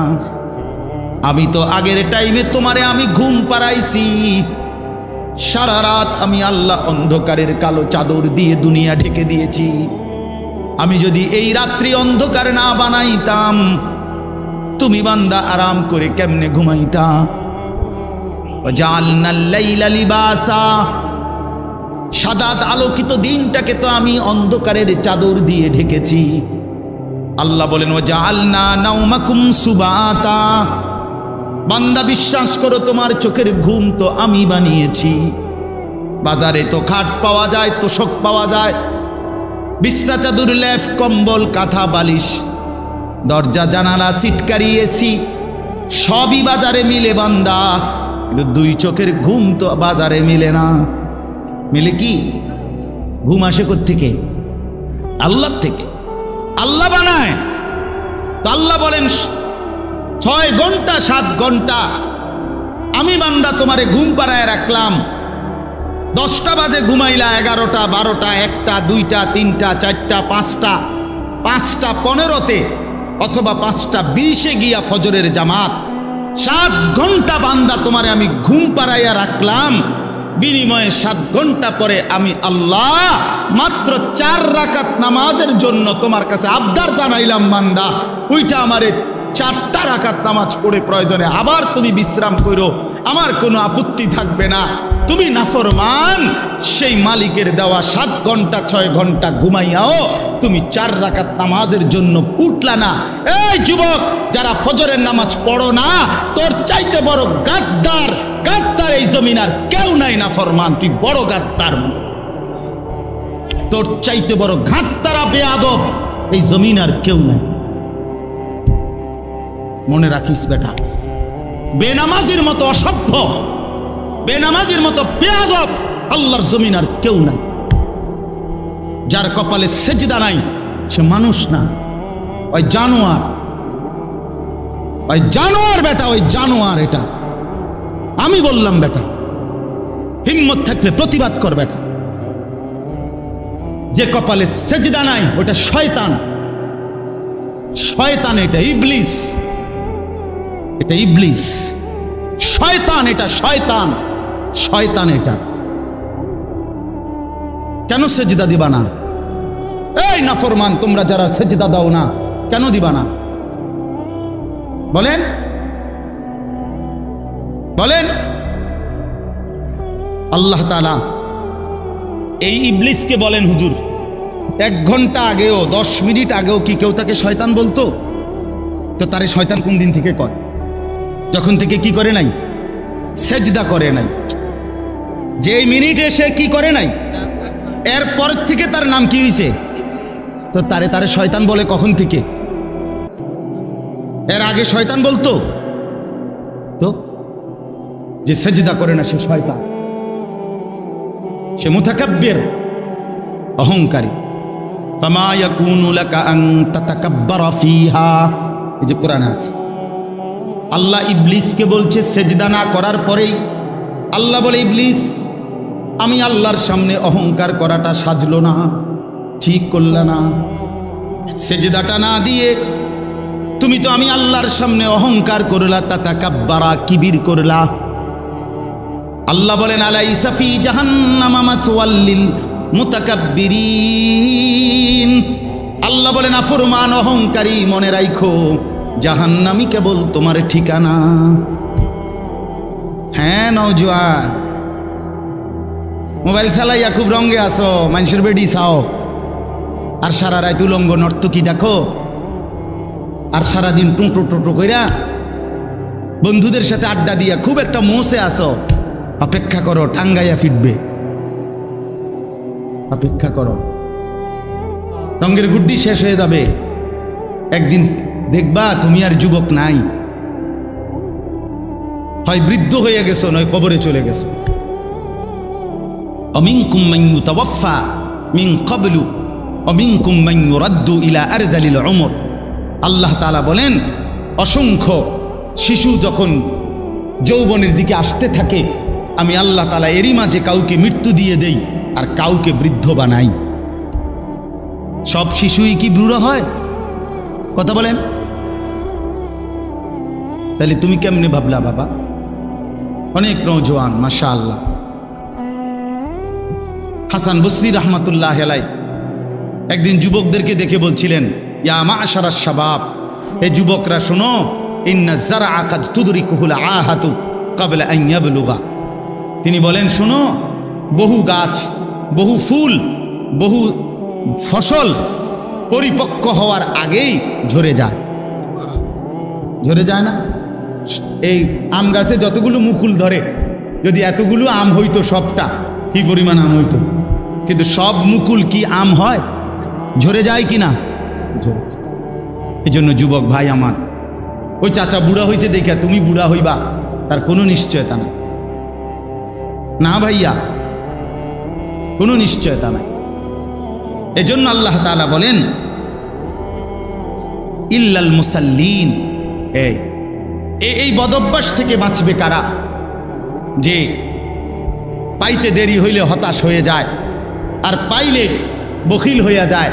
আমি তো আগের টাইমে তোমারে আমি ঘুম পাড়াইছি, সারা রাত আমি আল্লাহ অন্ধকারের কালো চাদর দিয়ে দুনিয়া ঢেকে দিয়েছি। আমি যদি এই রাত্রি অন্ধকার না বানাইতাম, তুমি বান্দা আরাম করে কেমনে ঘুমাইতা। ওয়াজআলনাল লাইলা লিবাসা, সাদাত আলোকিত দিনটাকে তো আমি অন্ধকারের চাদর দিয়ে ঢেকেছি। আল্লাহ বলেন ওয়াজআলনা নাওমাকুম সুবাতা। বান্দা বিশ্বাস করো, তোমার চোখের ঘুম তো আমি বানিয়েছি। বাজারে তো খাট পাওয়া যায়, তোশক পাওয়া যায়, বিছনা চাদর লেফ কম্বল কাঁথা বালিশ দরজা জানালা সিটকারি এসি সবই বাজারে মিলে বান্দা, কিন্তু 2 চোখের ঘুম তো বাজারে মিলে না। মিলে কি? ঘুম আসে কোত্থেকে? আল্লাহর থেকে। আল্লাহ বানায় তো। আল্লাহ বলেন 6 ঘন্টা 7 ঘন্টা আমি বান্দা তোমারে ঘুম পাড়ায় রাখলাম। 10টা বাজে ঘুমাইলা, 11টা 12টা 1টা 2টা 3টা 4টা 5টা 5টা 15তে অথবা 5টা 20-এ গিয়া ফজরের জামাত। 7 ঘন্টা বান্দা তোমারে আমি ঘুম পাড়াইয়া রাখলাম, বিনিময়ে 7 ঘন্টা পরে আমি আল্লাহ মাত্র 4 রাকাত নামাজের জন্য তোমার কাছে আবদার জানাইলাম বান্দা, ওইটা আমারে 4টা রাকাত নামাজ পড়ে প্রয়োজনে আবার তুমি বিশ্রাম করো, আমার কোনো আপত্তি থাকবে না। তুমি নাফরমান, সেই মালিকের দেওয়া 7 ঘন্টা 6 ঘন্টা ঘুমাইয়াও তুমি 4 রাকাত নামাজের জন্য উঠলা না। এই যুবক, যারা ফজরের নামাজ পড়ো না, তোর চাইতে বড় গাদ্দার এই জমিন আর কেউ নাই। নাফরমান, তুই বড় গাদ্দার, তোর চাইতে বড় গাদ্দারা বেয়াদব এই জমিন আর কেউ নাই। মনে রাখিস বেটা, বেনামাজির মতো অসভ্য, বেনামাজির মতো বেয়াদব আল্লাহর জমিন আর কেউ নাই। যার কপালে সেজদা নাই সে মানুষ না, ওই জানোয়ার, ওই জানোয়ার বেটা, ওই জানোয়ার। এটা আমি বললাম বেটা, হিম্মত থাকলে প্রতিবাদ কর বেটা। যে কপালে সেজদা নাই ওটা শয়তান। শয়তান এটা ইবলিস, এটা ইবলিস। শয়তান এটা, শয়তান, শয়তান এটা। কেন সেজদা দিবা না? এই নাফরমান, তোমরা যারা সেজদা দাও না কেন দিবা না বলেন? বলেন। আল্লাহ তাআলা এই ইবলিসকে বলেন, হুজুর 1 ঘন্টা আগেও 10 মিনিট আগেও কি কেউ তাকে শয়তান বলতো? তো তারে শয়তান কোন দিন থেকে কয়? যখন থেকে কি করে নাই? সেজদা করে নাই। যেই মিনিটে সে কি করে নাই, এরপর থেকে তার নাম কি হয়েছে? তো তারে শয়তান বলে কখন থেকে? এর আগে শয়তান বলতো? তো যে সেজদা করে না সে শয়তান, সে মুতাকাব্বির, অহংকারী। ফামা ইয়াকুনু লাকা আন তাতাকাব্বারা ফিহা, এই যে কোরআনে আছে। আল্লাহ ইবলিসকে বলছে সেজদা না করার পরেই আল্লাহ বলে, ইবলিস আমি আল্লাহর সামনে অহংকার করাটা সাজলো না, ঠিক করলা না। সেজদাটা না দিয়ে তুমি তো আমি আল্লাহর সামনে অহংকার করলা, তাতাকাব্বারা, কিবির করলা। আল্লাহ বলেন, আলাইসা ফি জাহান্নামা মাতওয়াল লিল মুতাকাব্বিরিন। আল্লাহ বলেন, নাফরমান অহংকারী, মনে রাখো জাহান্নামই কেবল তোমার ঠিকানা। হ্যাঁ নওজোয়ান, মোবাইল চালাইয়া খুব রঙে আসো, মানুষের বেডি চাও, আর সারা রাত উলঙ্গ নর্তকী দেখো, আর সারাদিন টুঁটো টোটো কইরা বন্ধুদের সাথে আড্ডা দিয়া খুব একটা মোসে আসো। অপেক্ষা করো, টাঙ্গাইয়া ফিটবে। অপেক্ষা করো, রঙের গুড্ডি শেষ হয়ে যাবে। একদিন দেখবা তুমি আর যুবক নাই, হয় বৃদ্ধ হয়ে গেছো, নয় কবরে চলে গেছো। অমিনকুম মান ইউতাওয়াফা মিন ক্বাবলু অমিনকুম মান ইউরাদ্দু ইলা আরদালিল উমর। আল্লাহ তাআলা বলেন, অসংখ্য শিশু যখন যৌবনের দিকে আসতে থাকে, আমি আল্লাহ তাআলা এরই মাঝে কাউকে মৃত্যু দিয়ে দেই আর কাউকে বৃদ্ধ বানাই। সব শিশুই কি বুড়ো হয়? কথা বলেন। তাহলে তুমি কেমনে ভাবলা বাবা? অনেক নওজোয়ান মাশাআল্লাহ। হাসান বসরি রহমাতুল্লাহ আলাইহি একদিন যুবকদেরকে দেখে বলছিলেন, ইয়া মা'শারাশ শাবাব, এ যুবকরা শোনো, ইন্না যারআ কাদ তুদরিকুহুল আহাতু ক্বাবলা আন ইয়াবলুগা। তিনি বলেন, শোনো, বহু গাছ, বহু ফুল, বহু ফসল পরিপক্ক হওয়ার আগেই ঝরে যায়। ঝরে যায় না? এই আম গাছে যতগুলো মুকুল ধরে, যদি এতগুলো আম হইতো সবটা, কি পরিমাণ আম হইতো। কিন্তু সব মুকুল কি আম হয়? ঝরে যায় কি না? ঝরে যায়। এই জন্য যুবক ভাই আমার, ওই চাচা বুড়া হয়েছে দেখা তুমি বুড়া হইবা তার কোনো নিশ্চয়তা নাই। না ভাইয়া, কোনো নিশ্চয়তা নাই। এজন্য আল্লাহ তাআলা বলেন, ইল্লাল মুসাল্লিন। এই বদভ্যাস থেকে বাঁচবে কারা? যে পাইতে দেরি হইলে হতাশ হয়ে যায়, আর পাইলে বখিল হইয়া যায়,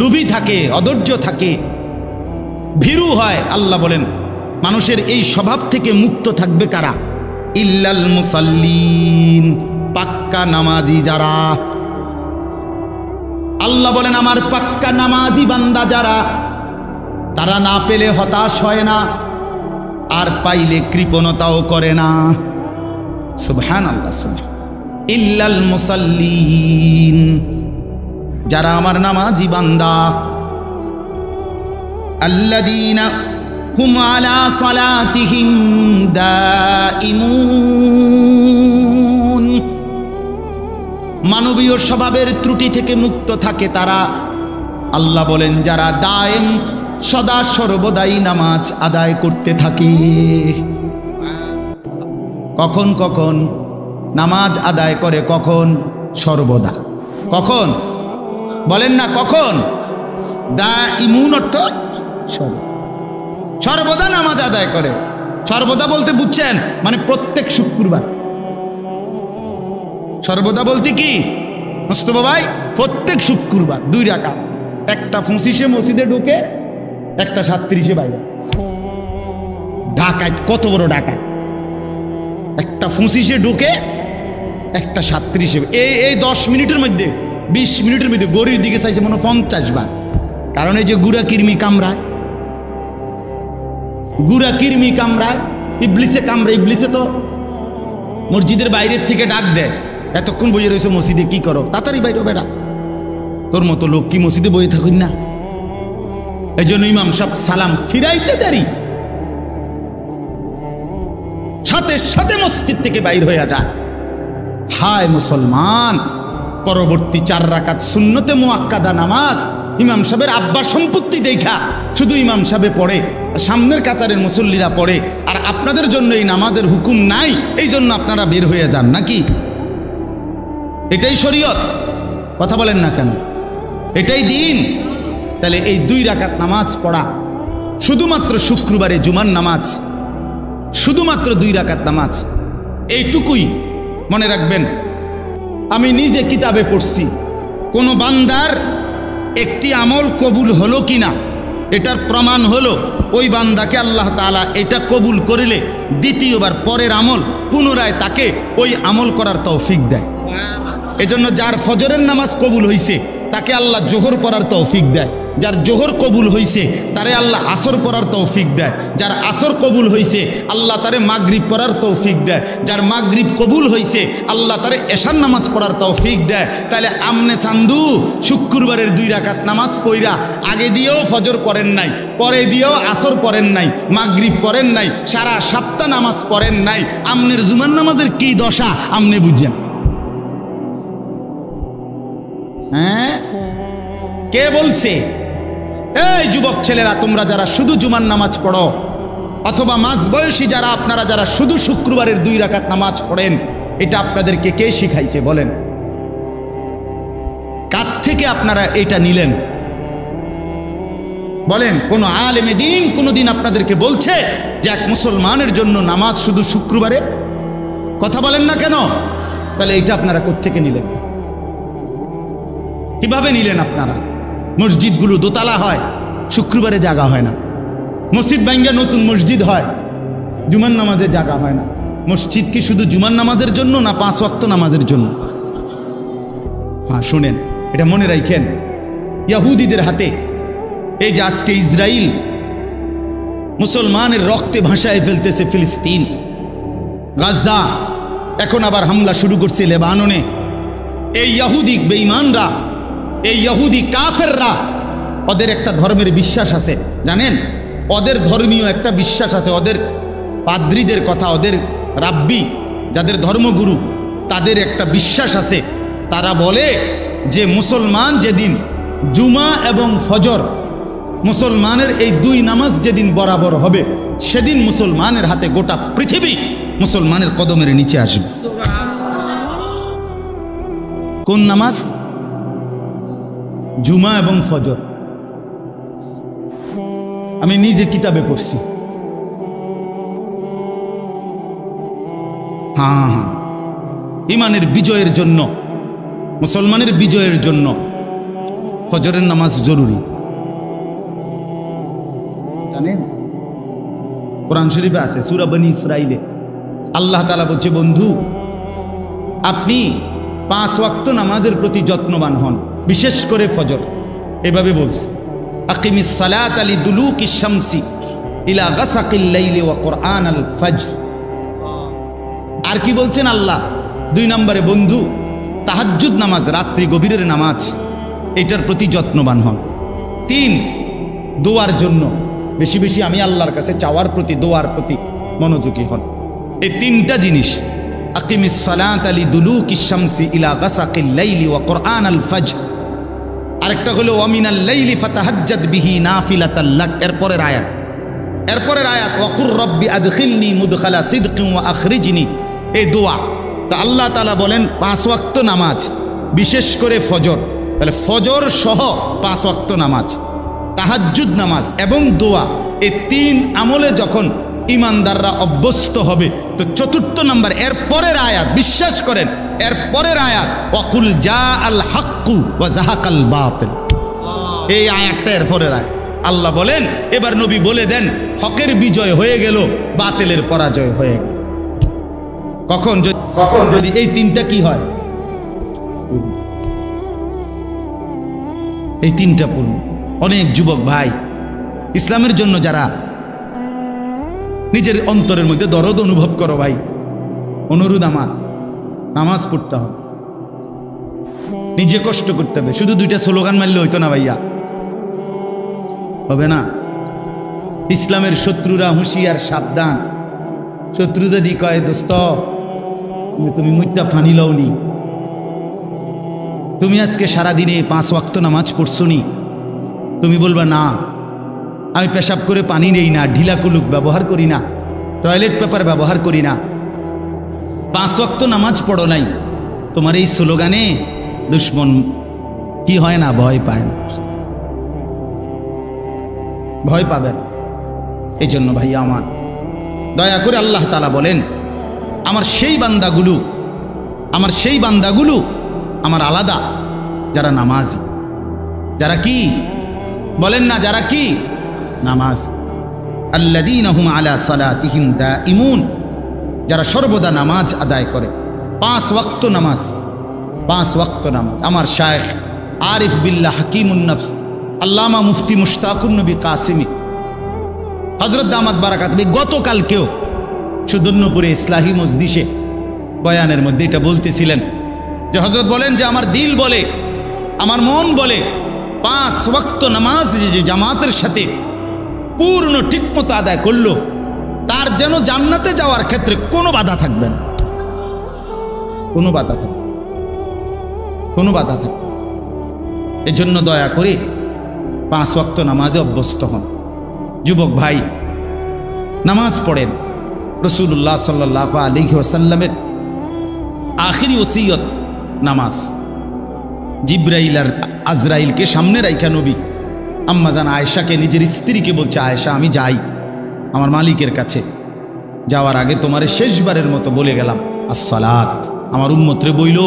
লোভী থাকে, অধৈর্য থাকে, ভীরু হয়। আল্লাহ বলেন, মানুষের এই স্বভাব থেকে মুক্ত থাকবে কারা? ইল্লাল মুসাল্লিন, পাক্কা নামাজি যারা। আল্লাহ বলেন, আমার পাক্কা নামাজি বান্দা যারা, তারা না পেলে হতাশ হয় না, আর পাইলে কৃপণতাও করে না। সুবহানাল্লাহ, সুবহান। ইল্লাল মুসাল্লিন, যারা আমার নামাজি বান্দা। আল্লাযীনা হুম আলা সালাতিহিম দাইমুন, মানবীয় স্বভাবের ত্রুটি থেকে মুক্ত থাকে তারা। আল্লাহ বলেন, যারা দায়েম, সদা সর্বদাই নামাজ আদায় করতে থাকে। কখন কখন নামাজ আদায় করে? কখন? সর্বদা। কখন বলেন না? কখন? দাইমুন অর্থ সর্বদা নামাজ আদায় করে। সর্বদা বলতে বুঝছেন মানে প্রত্যেক শুক্রবার। সর্বদা বলতে কি? মোস্তফা ভাই প্রত্যেক শুক্রবার 2 রাকাত, একটা 25-এ মসজিদে ঢুকে, একটা 37-এ বাইরে। ঢাকায় কত বড় ঢাকায়, একটা 25-এ ঢুকে, একটা 37-এ। এই 10 মিনিটের মধ্যে 20 মিনিটের মধ্যে গড়ির দিকে চাইছে মনে 50 বার। কারণ এই যে গুড়া কিরমি কামড়ায়, গুড়া কিরমি কামড়ায়, ইবলিসে কামড়ায়। ইবলিসে তো মসজিদের বাইরের থেকে ডাক দেয়, এতক্ষণ বইয়ে রয়েছে মসজিদে, কি করো, তাড়াতাড়ি বাইরে বেড়া। তোর মতো লোক কি মসজিদে বইয়ে থাকুন না? এই জন্য ইমাম সাহেব সালাম ফিরাইতে দেরি, সাথে সাথে মসজিদ থেকে বাইর হয়ে যায়। হায় মুসলমান, পরবর্তী 4 রাকাত সুন্নতে মুআক্কাদা নামাজ ইমাম সাহেবের আব্বা সম্পত্তি দেখা শুধু ইমাম সাহেবে পড়ে, সামনের কাতারের মুসল্লিরা পড়ে, আর আপনাদের জন্য এই নামাজের হুকুম নাই, এই জন্য আপনারা বের হয়ে যান নাকি? এটাই শরীয়ত? কথা বলেন না কেন? এটাই দিন? তাহলে এই 2 রাকাত নামাজ পড়া, শুধুমাত্র শুক্রবারে জুমার নামাজ, শুধুমাত্র 2 রাকাত নামাজ, এইটুকুই মনে রাখবেন। আমি নিজে কিতাবে পড়ছি, কোন বান্দার একটি আমল কবুল হলো কিনা এটার প্রমাণ হলো ওই বান্দাকে আল্লাহ তাআলা এটা কবুল করিলে দ্বিতীয়বার পরের আমল পুনরায় তাকে ওই আমল করার তৌফিক দেয়। এজন্য যার ফজরের নামাজ কবুল হইছে তাকে আল্লাহ জোহর পড়ার তৌফিক দেয়, যার জোহর কবুল হইছে তারে আল্লাহ আসর পড়ার তৌফিক দেয়, যার আসর কবুল হইছে আল্লাহ তারে মাগরিব পড়ার তৌফিক দেয়, যার মাগরিব কবুল হইছে আল্লাহ তারে এশার নামাজ পড়ার তৌফিক দেয়। তাহলে আমনে চান্দু শুক্রবারের 2 রাকাত নামাজ পইরা আগে দিয়েও ফজর পড়েন নাই, পরে দিয়েও আসর পড়েন নাই, মাগরিব পড়েন নাই, সারা সপ্তাহ নামাজ পড়েন নাই, আমনের জুমার নামাজের কি দশা আমনে বুঝেন? হ্যাঁ, কে বলছে? এই যুবক ছেলেরা, তোমরা যারা শুধু জুমার নামাজ পড়ো, অথবা মাঝ বয়সী যারা, আপনারা যারা শুধু শুক্রবারের 2 রাকাত নামাজ পড়েন, এটা আপনাদেরকে কে শিখাইছে বলেন? কার থেকে আপনারা এটা নিলেন বলেন? কোন আলেমে দ্বীন কোনদিন আপনাদেরকে বলছে যে এক মুসলমানের জন্য নামাজ শুধু শুক্রবারে? কথা বলেন না কেন? তাহলে এটা আপনারা কোত্থেকে নিলেন? কিভাবে নিলেন আপনারা? মসজিদগুলো দোতলা হয়, শুক্রবারে জায়গা হয় না। মসজিদ ভাঙ্গা নতুন মসজিদ হয়, জুমার নামাজে জায়গা হয় না। মসজিদ কি শুধু জুমার নামাজের জন্য না 5 ওয়াক্ত নামাজের জন্য? হ্যাঁ, শুনেন, এটা মনে রাখেন। ইহুদিদের হাতে এই যে আজকে ইসরায়েল মুসলমানের রক্তে ভাসায় ফেলতেছে ফিলিস্তিন, গাজা, এখন আবার হামলা শুরু করছে লেবাননে। এই ইহুদি বেঈমানরা, এই ইহুদি কাফেররা, ওদের একটা ধর্মের বিশ্বাস আছে, জানেন? ওদের ধর্মীয় একটা বিশ্বাস আছে। ওদের পাদ্রীদের কথা, ওদের রাব্বি যাদের ধর্মগুরু, তাদের একটা বিশ্বাস আছে। তারা বলে যে মুসলমান যেদিন জুমা এবং ফজর, মুসলমানের এই 2 নামাজ যেদিন বরাবর হবে, সেদিন মুসলমানের হাতে গোটা পৃথিবী মুসলমানের কদমের নিচে আসবে। কোন নামাজ? জুমা এবং ফজর। আমি নিজে কিতাবে পড়ছি। হ্যাঁ, ইমানের বিজয়ের জন্য, মুসলমানের বিজয়ের জন্য ফজরের নামাজ জরুরি, জানেন? কোরআন শরীফে আছে, সূরা বনী ইসরাইলে আল্লাহ তাআলা বলছে, বন্ধু আপনি 5 ওয়াক্ত নামাজের প্রতি যত্নবান হন, বিশেষ করে ফজর। এভাবে বলছে, আকিমিস সালাতা লিদুলুকিশ শামসি ইলা গাসাকিল লাইলি ওয়া কুরআনাল ফজর। আর কি বলছেন আল্লাহ? 2 নম্বরে, বন্ধু তাহাজ্জুদ নামাজ, রাত্রি গভীরের নামাজ, এটার প্রতি যত্নবান হন। 3, দোয়ার জন্য বেশি বেশি আমি আল্লাহর কাছে চাওয়ার প্রতি, দোয়ার প্রতি মনোযোগী হন। এই 3টা জিনিস, আকিমিস সালাতা লিদুলুকিশ শামসি ইলা গাসাকিল লাইলি ওয়া কুরআনাল ফজর। আরেকটা হলো ওয়া মিনাল লাইলি ফাতাহাজ্জাদ বিহি নাফিলাতাল লাক। এরপরের আয়াত ওয়া কুর রব্বি আদখিলনি মুদখালা সিদকিন ওয়া আখরিজনি, এই দোয়া। তো আল্লাহ তাআলা বলেন 5 ওয়াক্ত নামাজ, বিশেষ করে ফজর। তাহলে ফজর সহ 5 ওয়াক্ত নামাজ, তাহাজ্জুদ নামাজ এবং দোয়া, এই 3 আমলে যখন ইমানদাররা অভ্যস্ত হবে। তো চতুর্থ নাম্বার এর পরের আয়াত, বিশ্বাস করেন এর পরের আয়াত, ওয়াকুল জা আল হাক্কু ওয়া যাহাকাল বাতিল, এই আয়াতটা এর পরের আয়াত। আল্লাহ বলেন এবার নবী বলে দেন হকের বিজয় হয়ে গেল, বাতিলের পরাজয় হয়ে গেল। কখন যদি এই তিনটা কি হয়, এই তিনটা পূর্ণ। অনেক যুবক ভাই ইসলামের জন্য যারা নিজের অন্তরের মধ্যে দরদ অনুভব করো ভাই, অনুরোধ আমার, নামাজ পড়তে হবে, নিজে কষ্ট করতে হবে। শুধু দুইটা স্লোগান মারলে হইতো না ভাইয়া, হবে না। ইসলামের শত্রুরা হুঁশিয়ার, সাবধান। শত্রু যদি কয় দোস্ত তুমি মুইতা ফানি লওনি, তুমি আজকে সারাদিনে 5 ওয়াক্ত নামাজ পড়ছো নি, তুমি বলবা না আমি পেশাব করে পানি নেই না, ঢিলা কুলুক ব্যবহার করি না, টয়লেট পেপার ব্যবহার করি না, 5 ওয়াক্ত নামাজ পড়ো নাই, তোমার এই স্লোগানে দুশ্মন কি হয় না, ভয় পায় না, ভয় পাবেন। এই জন্য ভাই আমার দয়া করে আল্লাহ তাআলা বলেন আমার সেই বান্দাগুলো আমার আলাদা, যারা নামাজি, যারা কি বলেন না, যারা কি নামাজ, আল্লাযীনা হুম আলা সালাতিহিম দাঈমুন, যারা সর্বদা নামাজ আদায় করে, 5 ওয়াক্ত নামাজ, 5 ওয়াক্ত নামাজ। আমার শায়েখ আরিফ বিল্লাহ হাকিমুন নফস আল্লামা মুফতি মুশতাকুন নবী কাসিমি হযরত দামাত বারাকাত গতকালকেও সুদর্ণপুরে ইসলাহি মজলিসে বয়ানের মধ্যে এটা বলতেছিলেন যে হযরত বলেন যে আমার দিল বলে, আমার মন বলে 5 ওয়াক্ত নামাজ যে জামাতের সাথে পূর্ণ ঠিকমতো আদায় করলো, তার যেন জান্নাতে যাওয়ার ক্ষেত্রে কোনো বাধা থাকবে না, কোনো বাধা থাকবে, কোনো বাধা থাকবে। এজন্য দয়া করে 5 ওয়াক্ত নামাজে অভ্যস্ত হন। যুবক ভাই নামাজ পড়েন। রাসূলুল্লাহ সাল্লাল্লাহু আলাইহি ওয়াসাল্লামের আখিরি ওসিয়ত নামাজ। জিব্রাইল আর আজরাইলকে সামনে রাইখা নবী আম্মাজান আয়েশাকে, নিজের স্ত্রীকে বলছে, আয়েশা আমি যাই আমার মালিকের কাছে, যাওয়ার আগে তোমারে শেষবারের মতো বলে গেলাম আসসালাত। আমার উম্মতরে বইল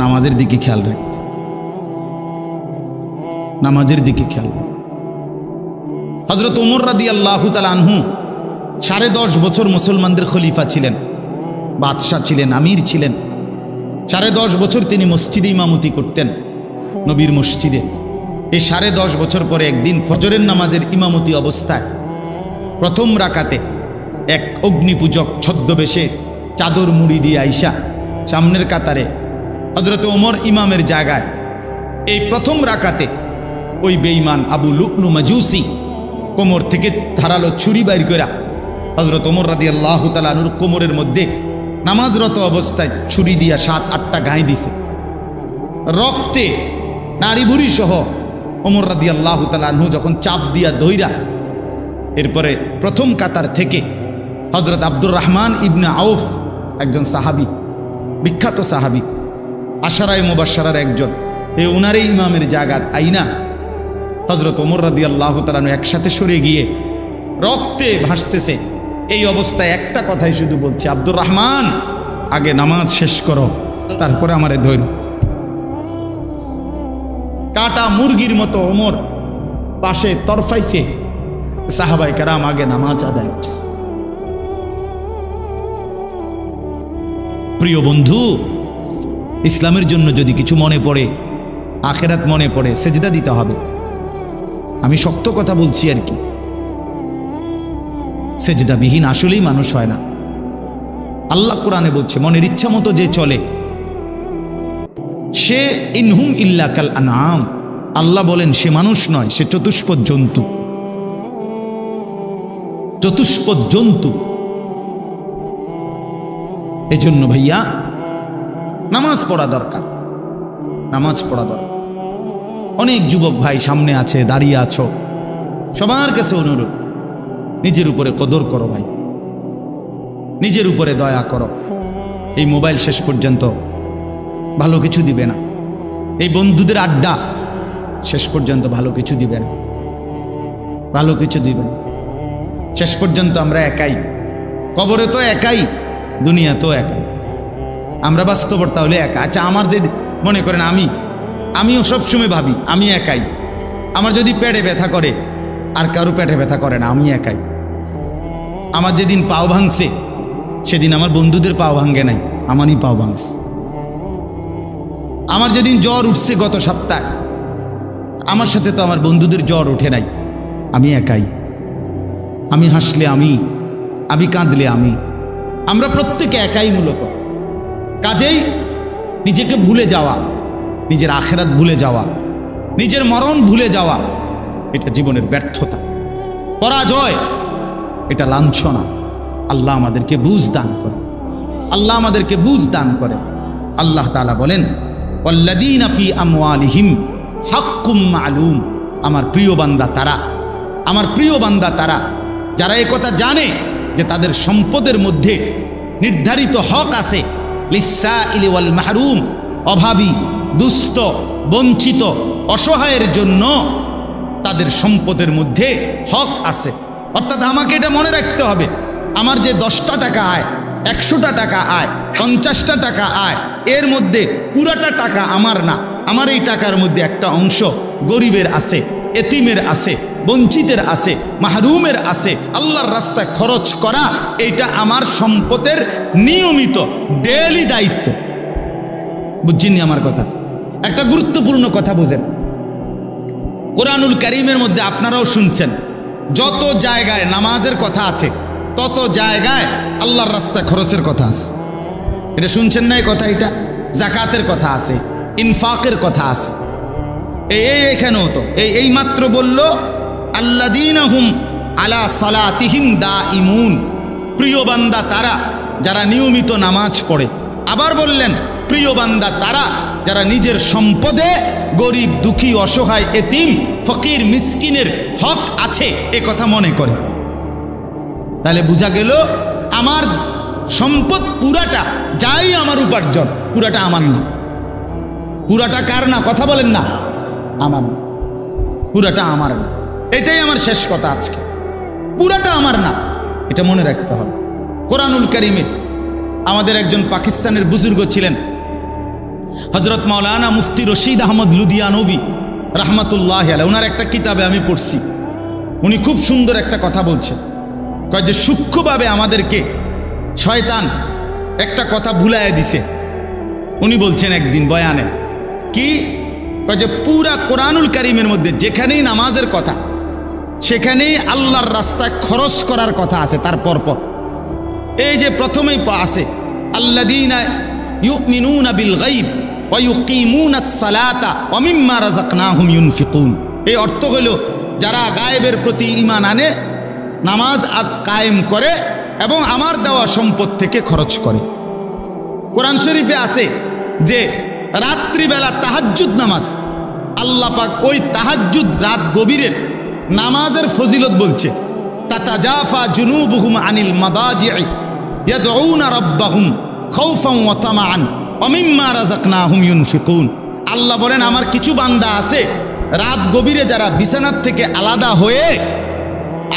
নামাজের দিকে খেয়াল রাখছে, নামাজের দিকে খেয়াল। হযরত ওমর রাদিয়াল্লাহু তাআলা আনহু 10.5 বছর মুসলমানদের খলিফা ছিলেন, বাদশাহ ছিলেন, আমির ছিলেন। 10.5 বছর তিনি মসজিদে ইমামতি করতেন, নবীর মসজিদে। এই 10.5 বছর পরে একদিন ফজরের নামাজের ইমামতি অবস্থায় প্রথম রাকাতে এক অগ্নিপূজক ছদ্মবেশে চাদর মুড়ি দিয়ে আইসা সামনের কাতারে হযরত ওমর ইমামের জায়গায়, এই প্রথম রাকাতে ওই বেঈমান আবু লু'লু মাজুসি কোমর থেকে ধারালো ছুরি বাইর করা হযরত ওমর রাদিয়াল্লাহু তাআলা আনহুর কোমরের মধ্যে নামাজরত অবস্থায় ছুরি দিয়া 7-8টা গায়ে দিছে। রক্তে নাড়ি ভুড়ি সহ ওমর রাদিয়াল্লাহু তাআলা আনহু যখন চাপ দিয়া দইরা, এরপরে প্রথম কাতার থেকে হযরত আব্দুর রহমান ইবনে আউফ, একজন সাহাবী, বিখ্যাত সাহাবী, আশারায়ে মুবাশশারার একজন, এই উনারে ইমামের জায়গা আইনা হযরত ওমর রাদিয়াল্লাহু তাআলা আনহু একসাথে সরে গিয়ে রক্তে ভাসতেছে। এই অবস্থায় একটা কথাই শুধু বলছে, আব্দুর রহমান আগে নামাজ শেষ করো, তারপরে আমারে ধরো। কাটা মুরগির মতো ওমর পাশে তরফাইছে, সাহাবায়ে কেরাম আগে নামাজ আদায় করছে। প্রিয় বন্ধু, ইসলামের জন্য যদি কিছু মনে পড়ে, আখিরাত মনে পড়ে, সেজদা দিতে হবে। আমি শক্ত কথা বলছি আর কি, সেজদাবিহীন আসলেই মানুষ হয় না। আল্লাহ কোরআনে বলছে মনের ইচ্ছা মতো যে চলে সে ইনহুম ইল্লা কাল আনআম, আল্লাহ বলেন সে মানুষ নয়, সে চতুষ্পদ জন্তু, চতুষ্পদ জন্তু। এজন্য ভাইয়া নামাজ পড়া দরকার, নামাজ পড়া দরকার। অনেক যুবক ভাই সামনে আছে, দাঁড়িয়ে আছো, সবার কাছে অনুরোধ, নিজের উপরে কদর করো ভাই, নিজের উপরে দয়া করো। এই মোবাইল শেষ পর্যন্ত ভালো কিছু দিবে না, এই বন্ধুদের আড্ডা শেষ পর্যন্ত ভালো কিছু দিবে না, ভালো কিছু দিবে না। শেষ পর্যন্ত আমরা একাই, কবরে তো একাই, দুনিয়া তো একাই, আমরা বাস্তবতা হলে একা। আচ্ছা, আমার যে মনে করেন আমিও সবসময় ভাবি আমি একাই। আমার যদি পেটে ব্যথা করে, আর কারো পেটে ব্যথা করে না, আমি একাই। আমার যেদিন পাও ভাঙছে সেদিন আমার বন্ধুদের পাও ভাঙে নাই, আমারই পাও ভাঙছে। আমার যেদিন জ্বর উঠছে গত সপ্তাহে, আমার সাথে তো আমার বন্ধুদের জ্বর ওঠে নাই, আমি একাই। আমি হাসলে আমি কাঁদলে আমরা প্রত্যেকে একাই মূলত। কাজেই নিজেকে ভুলে যাওয়া, নিজের আখেরাত ভুলে যাওয়া, নিজের মরণ ভুলে যাওয়া, এটা জীবনের ব্যর্থতা, পরাজয়, এটা লাঞ্ছনা। আল্লাহ আমাদেরকে বুঝ দান করে, আল্লাহ আমাদেরকে বুঝ দান করে। আল্লাহ তাআলা বলেন, ওয়াল্লাযীনা ফী আমওয়ালিহিম হাক্কুম মা'লুম। আমার প্রিয় বান্দা তারা যারা এই কথা জানে যে তাদের সম্পদের মধ্যে নির্ধারিত হক আছে, লিসসাইলি ওয়াল মাহরুম, অভাবী, দুস্থ, বঞ্চিত, অসহায়ের জন্য তাদের সম্পদের মধ্যে হক আছে। অর্থাৎ আমাকে এটা মনে রাখতে হবে, আমার যে 10টা টাকা আয়, 100টা টাকা আয়, 50টা টাকা আয়, এর মধ্যে পুরাটা টাকা আমার না। আমার এই টাকার মধ্যে একটা অংশ গরিবের আছে, এতিমের আছে, বঞ্চিতের আছে, মাহরুমের আছে। আল্লাহর রাস্তায় খরচ করা এইটা আমার সম্পদের নিয়মিত ডেইলি দায়িত্ব। বুঝছেন আমার কথা? একটা গুরুত্বপূর্ণ কথা বুঝেন, কোরআনুল কারীমের মধ্যে আপনারাও শুনছেন, যত জায়গায় নামাজের কথা আছে তত জায়গায় আল্লাহর রাস্তায় খরচের কথা আছে। এটা শুনছেন না? এই কথা, এটা যাকাতের কথা আছে, ইনফাকের কথা আছে। এইখানেও তো এই মাত্র বলল, আল্লাযীনা হুম আলা সালাতিহিম দাঈমুন, প্রিয় বান্দা তারা যারা নিয়মিত নামাজ পড়ে। আবার বললেন, প্রিয় বান্দা তারা যারা নিজের সম্পদে গরিব, দুঃখী, অসহায়, এতিম, ফকির, মিসকিনের হক আছে এ কথা মনে করে। তাহলে বোঝা গেল আমার সম্পদ পুরাটা যাই আমার উপার্জন, পুরাটা আমার না। পুরাটা কার না? কথা বলেন না, আমার না, পুরাটা আমার না। এটাই আমার শেষ কথা আজকে, পুরাটা আমার না, এটা মনে রাখতে হবে। কোরআনুল কারীমে আমাদের একজন পাকিস্তানের বুজুর্গ ছিলেন, হযরত মাওলানা মুফতি রশিদ আহমদ লুধিয়ানভী রাহমাতুল্লাহি আলাইহি। ওনার একটা কিতাবে আমি পড়ছি, উনি খুব সুন্দর একটা কথা বলছেন, কয় যে সূক্ষ্মভাবে আমাদেরকে শয়তান একটা কথা ভুলাইয়া দিছে। উনি বলছেন একদিন বয়ানে, কি কয় যে পুরা কোরআনুল কারীমের মধ্যে যেখানেই নামাজের কথা সেখানেই আল্লাহর রাস্তায় খরচ করার কথা আছে। তার পরপর এই যে প্রথমেই আছে, আল্লাযীনা ইউমিনুনা বিল গায়ব ওয়া ইউকিমুনাস সালাতা ওয়া মিম্মা রাযাকনাহুম ইউনফিকুন। এই অর্থ হলো যারা গায়েবের প্রতি ঈমান আনে, নামাজ কায়েম করে এবং আমার দেওয়া সম্পদ থেকে খরচ করে। কোরআন শরীফে আছে যে রাত্রিবেলা তাহাজ্জুদ নামাজ, আল্লাহ পাক ওই তাহাজ্জুদ রাত গভীরের নামাজের ফজিলত বলছে, তাতাজাফা জুনুবুহুম আনিল মাদাজি'i ইয়াদউনা রাব্বাহুম খাউফান ওয়া তামাআন ওয়া মিম্মা রাযাকনাহুম ইউনফিকুন। আল্লাহ বলেন, আমার কিছু বান্দা আছে রাত গভীরে যারা বিছানার থেকে আলাদা হয়ে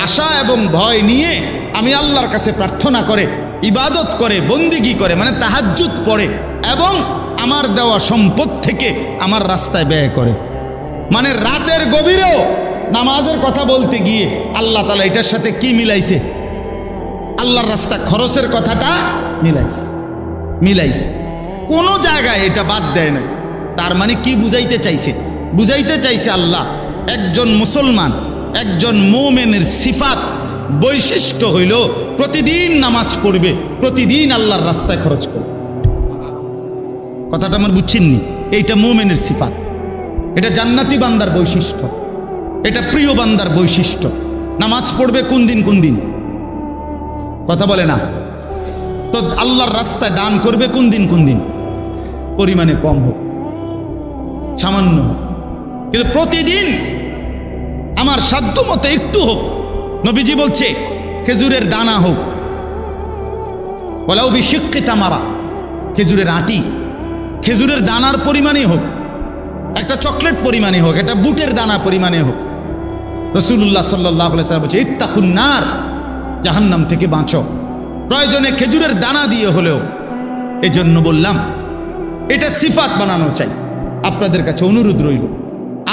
আশা এবং ভয় নিয়ে আমি আল্লাহর কাছে প্রার্থনা করে, ইবাদত করে, বন্দিগি করে, মানে তাহাজ্জুদ পড়ে এবং আমার দেওয়া সম্পদ থেকে আমার রাস্তায় ব্যয় করে। মানে রাতের গভীরেও নামাজের কথা বলতে গিয়ে আল্লাহ তাআলা এটার সাথে কি মিলাইছে? আল্লাহর রাস্তা খরচের কথাটা মিলাইছে। কোনো জায়গায় এটা বাদ দেয় না। তার মানে কি বুঝাইতে চাইছে? বুঝাইতে চাইছে আল্লাহ একজন মুসলমান, একজন মুমিনের সিফাত, বৈশিষ্ট্য হইল প্রতিদিন নামাজ পড়বে, প্রতিদিন আল্লাহর রাস্তায় খরচ করবে। কথাটা আমার বুঝছেননি? এইটা মুমিনের সিফাত, এটা জান্নাতি বান্দার বৈশিষ্ট্য, এটা প্রিয় বান্দার বৈশিষ্ট্য। নামাজ পড়বে কোন দিন? কথা বলে না তো। আল্লাহর রাস্তায় দান করবে কোন দিন? পরিমাণে কম হোক, সামান্য হোক, কিন্তু প্রতিদিন আমার সাধ্য মতো একটু হোক। নবীজি বলছে খেজুরের দানা হোক, ওয়ালাউ বিশিক্কি তামারা, খেজুরের আটি, খেজুরের দানার পরিমাণে হোক, একটা চকলেট পরিমাণে হোক, একটা বুটের দানা পরিমাণে হোক। রাসূলুল্লাহ সাল্লাল্লাহু আলাইহি ওয়াসাল্লাম বলছে, ইত্তাকুন নার জাহান্নাম থেকে বাঁচো, প্রয়োজনে খেজুরের দানা দিয়ে হলেও। এজন্য বললাম এটা সিফাত বানানো চাই। আপনাদের কাছে অনুরোধ রইল,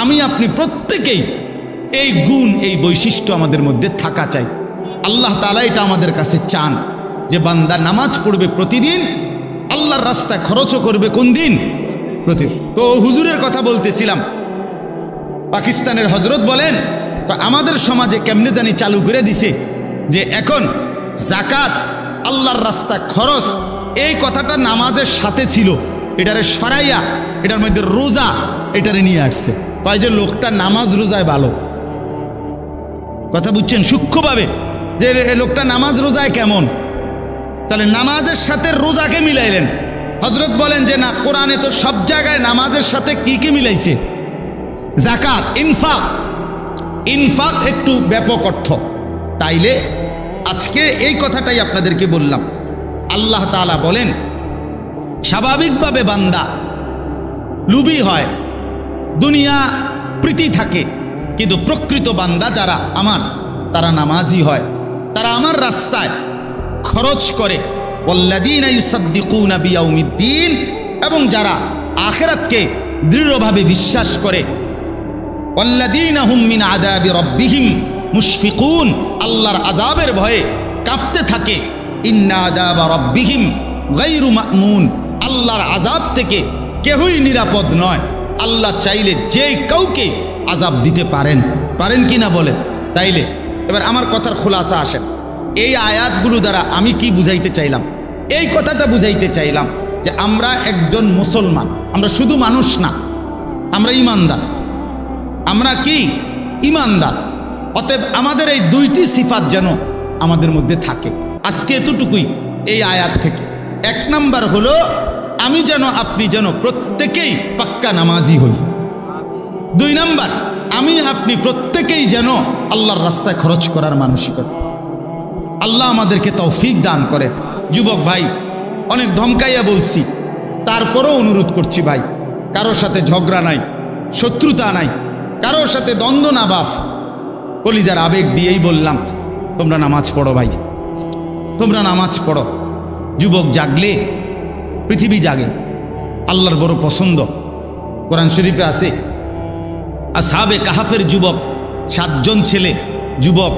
আমি আপনি প্রত্যেকেই এই গুণ, এই বৈশিষ্ট্য আমাদের মধ্যে থাকা চাই। আল্লাহ তাআলা এটা আমাদের কাছে চান যে বান্দা নামাজ পড়বে প্রতিদিন, আল্লাহর রাস্তায় খরচও করবে কোন দিন? প্রতিদিন। তো হুজুরের কথা বলতেছিলাম, পাকিস্তানের হজরত বলেন আমাদের সমাজে কেমনে জানি চালু করে দিছে যে এখন যাকাত আল্লাহর রাস্তায় খরচ, এই কথাটা নামাজের সাথে ছিল, এটারে সরাইয়া এটার মধ্যে রোজা এটারে নিয়ে আসছে। কয় যে লোকটা নামাজ রোজায় ভালো। কথা বুঝছেন সূক্ষ্মভাবে, যে লোকটা নামাজ রোজায় কেমন? তাহলে নামাজের সাথে রোজাকে মিলাইলেন। হযরত বলেন যে না, কোরআনে তো সব জায়গায় নামাজের সাথে কি কি মিলাইছে? যাকাত, ইনফাক। ইনফাক একটু ব্যাপক অর্থ। তাইলে আজকে এই কথাটাই আপনাদেরকে বললাম। আল্লাহ তাআলা বলেন স্বাভাবিকভাবে বান্দা লুবি হয়, দুনিয়া প্রীতি থাকে, কিন্তু প্রকৃত বান্দা যারা আমার, তারা নামাজি হয়, তারা আমার রাস্তায় খরচ করে। ওয়াল্লাযীনা ইউসাদ্দিকুনা বিয়াউমিদ্দিন, এবং যারা আখিরাতকে দৃঢ়ভাবে বিশ্বাস করে। ওয়াল্লাযীনা হুম মিন আযাবি রাব্বিহিম মুশফিকুন, আল্লাহর আযাবের ভয়ে কাঁপতে থাকে। ইন্না আযাবা রাব্বিহিম গায়রু মা'মুন, আল্লাহর আযাব থেকে কেউই নিরাপদ নয়। আল্লাহ চাইলে যে কাউকে আযাব দিতে পারেন, পারেন কি না বলেন? তাইলে এবার আমার কথার খোলাসা আসেন। এই আয়াতগুলো দ্বারা আমি কি বুঝাইতে চাইলাম? এই কথাটা বুঝাইতে চাইলাম যে আমরা একজন মুসলমান, আমরা শুধু মানুষ না, আমরা ঈমানদার। আমরা কি? ঈমানদার। অতএব আমাদের এই দুইটি সিফাত যেন আমাদের মধ্যে থাকে। আজকে এতটুকুই এই আয়াত থেকে। এক নাম্বার হলো আমি যেন, আপনি যেন প্রত্যেকেই পাক্কা নামাজি হই। দুই নাম্বার, আমি আপনি প্রত্যেকেই যেন আল্লাহর রাস্তায় খরচ করার মানসিকতা। আল্লাহ আমাদেরকে তৌফিক দান করে। যুবক ভাই, অনেক ধমকাইয়া বলছি, তারপরও অনুরোধ করছি ভাই, কারোর সাথে ঝগড়া নাই, শত্রুতা নাই, কারোর সাথে দ্বন্দ্ব না বাফ, কলিজার আবেগ দিয়েই বললাম তোমরা নামাজ পড়ো ভাই, তোমরা নামাজ পড়ো। যুবক জাগলে পৃথিবী জাগে। আল্লাহর বড় পছন্দ। কোরআন শরীফে আছে আসহাবে কাহাফের যুবক, 7 জন ছেলে যুবক,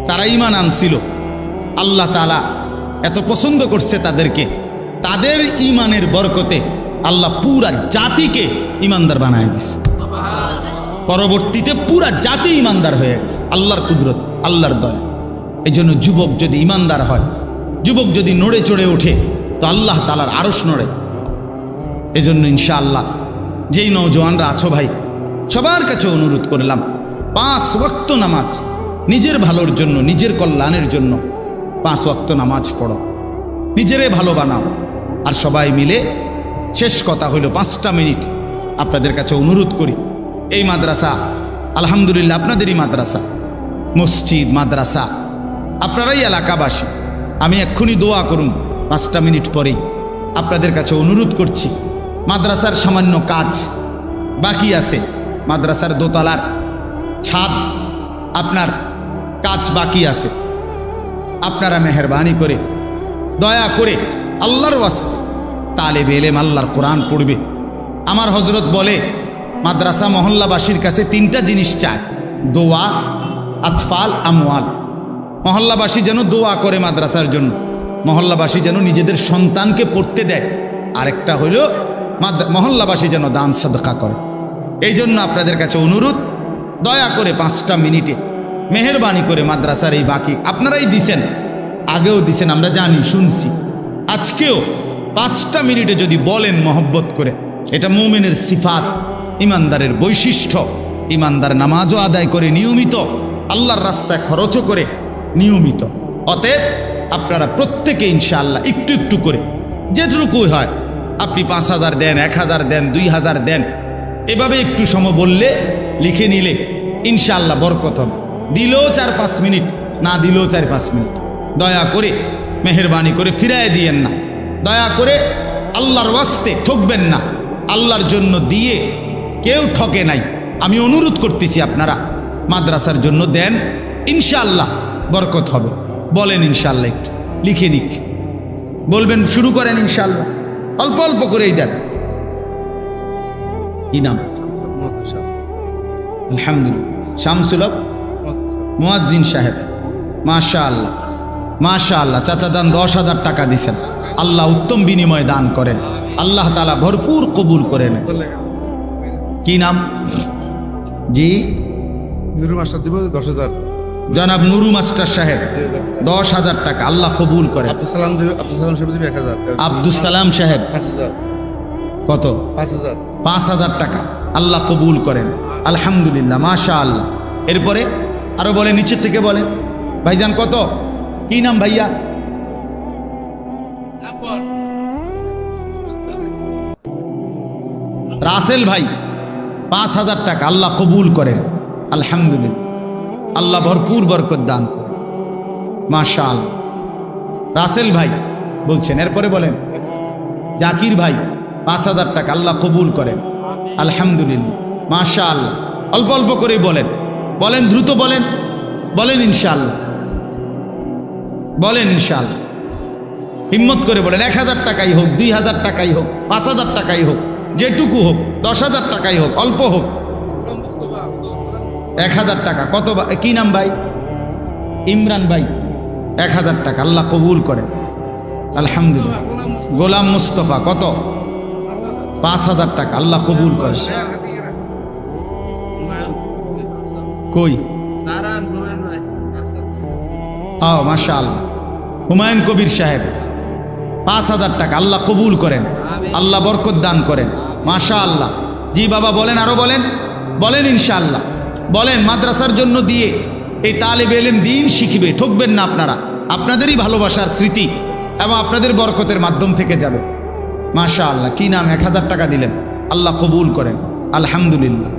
তারা ঈমান আনছিল। আল্লাহ তাআলা এত পছন্দ করছে তাদেরকে, তাদের ঈমানের বরকতে আল্লাহ পুরা জাতিকে ঈমানদার বানায় দিছে। পরবর্তীতে পুরা জাতি ঈমানদার হয়ে গেছে আল্লাহর কুদরত, আল্লাহর দয়া। এই জন্য যুবক যদি ঈমানদার হয়, যুবক যদি নড়ে চড়ে ওঠে, তো আল্লাহ তাআলার আরশ নড়ে। এই জন্য ইনশাআল্লাহ যেই নওজোয়ানরা আছো ভাই, সবার কাছে অনুরোধ করলাম 5 ওয়াক্ত নামাজ, নিজের ভালোর জন্য, নিজের কল্যাণের জন্য 5 ওয়াক্ত নামাজ পড়ো, নিজেরে ভালো বানাও। আর সবাই মিলে, শেষ কথা হইল 5টা মিনিট আপনাদের কাছে অনুরোধ করি। এই মাদ্রাসা আলহামদুলিল্লাহ আপনাদেরই মাদ্রাসা, মসজিদ মাদ্রাসা, আপনারাই এলাকাবাসী। আমি এক্ষুনি দোয়া করুন 5টা মিনিট পরেই। আপনাদের কাছে অনুরোধ করছি, মাদ্রাসার সামান্য কাজ বাকি আছে, মাদ্রাসার দোতলার ছাদ আপনার কাজ বাকি আছে। আপনারা মেহেরবানি করে, দয়া করে, আল্লাহর ওয়াস্তে তালেবে ইলম আল্লাহর কোরআন পড়বে। আমার হযরত বলে মাদ্রাসা মহল্লাবাসীর কাছে 3টা জিনিস চায়, দোয়া, আতফাল, আমওয়াল। মহল্লাবাসী যেন দোয়া করে মাদ্রাসার জন্য, মহল্লাবাসী যেন নিজেদের সন্তানকে পড়তে দেয়, আরেকটা হইল মহল্লাবাসী যেন দান সাদকা করে। এই জন্য আপনাদের কাছে অনুরোধ, দয়া করে 5টা মিনিটে মেহেরবানি করে মাদ্রাসার এই বাকি আপনারাই দিছেন, আগেও দিছেন, আমরা জানি, শুনছি। আজকেও 5টা মিনিটে যদি বলেন মহব্বত করে, এটা মুমিনের সিফাত, ইমানদারের বৈশিষ্ট্য। ইমানদার নামাজও আদায় করে নিয়মিত, আল্লাহর রাস্তায় খরচও করে নিয়মিত। অতএব আপনারা প্রত্যেকে ইনশাআল্লাহ একটু একটু করে, যেটুকুই হয়, আপনি 5000 দেন, 1000 দেন, 2000 দেন, এভাবে একটু সময় বললে, লিখে নিলে ইনশাআল্লাহ বরকত হবে। দিলেও 4-5 মিনিট, না দিলেও 4-5 মিনিট। দয়া করে মেহেরবানি করে ফিরায় দিয়েন না, দয়া করে আল্লাহর ওয়াস্তে ঠকবেন না। আল্লাহর জন্য দিয়ে কেউ ঠকে নাই। আমি অনুরোধ করতেছি আপনারা মাদ্রাসার জন্য দেন, ইনশাআল্লাহ বরকত হবে। বলেন ইনশাল্লাহ, একটু লিখে নিক, বলবেন, শুরু করেন ইনশাল্লাহ, অল্প অল্প করেই দেন। কি নাম? আলহামদুলিল্লাহ, শামসুল হক মুয়াজ্জিন সাহেব। মাশাআল্লাহ, মাশাআল্লাহ। চাচা যান 10,000 টাকা দিছেন, আল্লাহ উত্তম বিনিময় দান করেন, আল্লাহ তাআলা ভরপুর কবুল করেন। কি নাম? জি, নুরু মাস্টার দিব 10,000। জনাব নুরু মাস্টার সাহেব 10,000 টাকা, আল্লাহ কবুল করেন। আব্দুল সালাম দিব, আব্দুল সালাম সাহেব দিব 1000। আব্দুল সালাম সাহেব 5000। কত? 5000। 5,000 টাকা, আল্লাহ কবুল করেন। আলহামদুলিল্লাহ, মাশাআল্লাহ। এরপরে আরো বলে, নিচের থেকে বলেন। ভাইজান কত? কি নাম ভাইয়া? রাসেল ভাই 5,000 টাকা, আল্লাহ কবুল করেন। আলহামদুলিল্লাহ, আল্লাহ ভরপুর বরকত দান করেন। মাশাআল্লাহ, রাসেল ভাই বলছেন। এরপরে বলেন জাকির ভাই 5,000 টাকা, আল্লাহ কবুল করেন। আলহামদুলিল্লাহ, মাশাআল্লাহ। অল্প অল্প করে বলেন, বলেন দ্রুত বলেন, বলেন ইনশাআল্লাহ, বলেন ইনশাআল্লাহ, হিম্মত করে বলেন। 1,000 টাকাই হোক, 2,000 টাকাই হোক, 5,000 টাকাই হোক, যেটুকু হোক, 10,000 টাকাই হোক, অল্প হোক। 1,000 টাকা। কত? কি নাম ভাই? ইমরান ভাই 1,000 টাকা, আল্লাহ কবুল করেন। আলহামদুলিল্লাহ। গোলাম মুস্তফা কত? 5,000 টাকা, আল্লাহ কবুল করেন। কই? মাশাআল্লাহ। হুমায়ুন কবির সাহেব 5,000 টাকা, আল্লাহ কবুল করেন, আল্লাহ বরকত দান করেন। মাশাআল্লাহ। জি বাবা বলেন, আরো বলেন, বলেন ইনশাআল্লাহ, বলেন। মাদ্রাসার জন্য দিয়ে এই তালিবে ইলম দ্বীন শিখবে, ঠকবেন না আপনারা, আপনাদেরই ভালোবাসার স্মৃতি এবং আপনাদের বরকতের মাধ্যম থেকে যাবে। মাশাআল্লাহ। কি নাম? 1,000 টাকা দিলেন, আল্লাহ কবুল করেন। আলহামদুলিল্লাহ।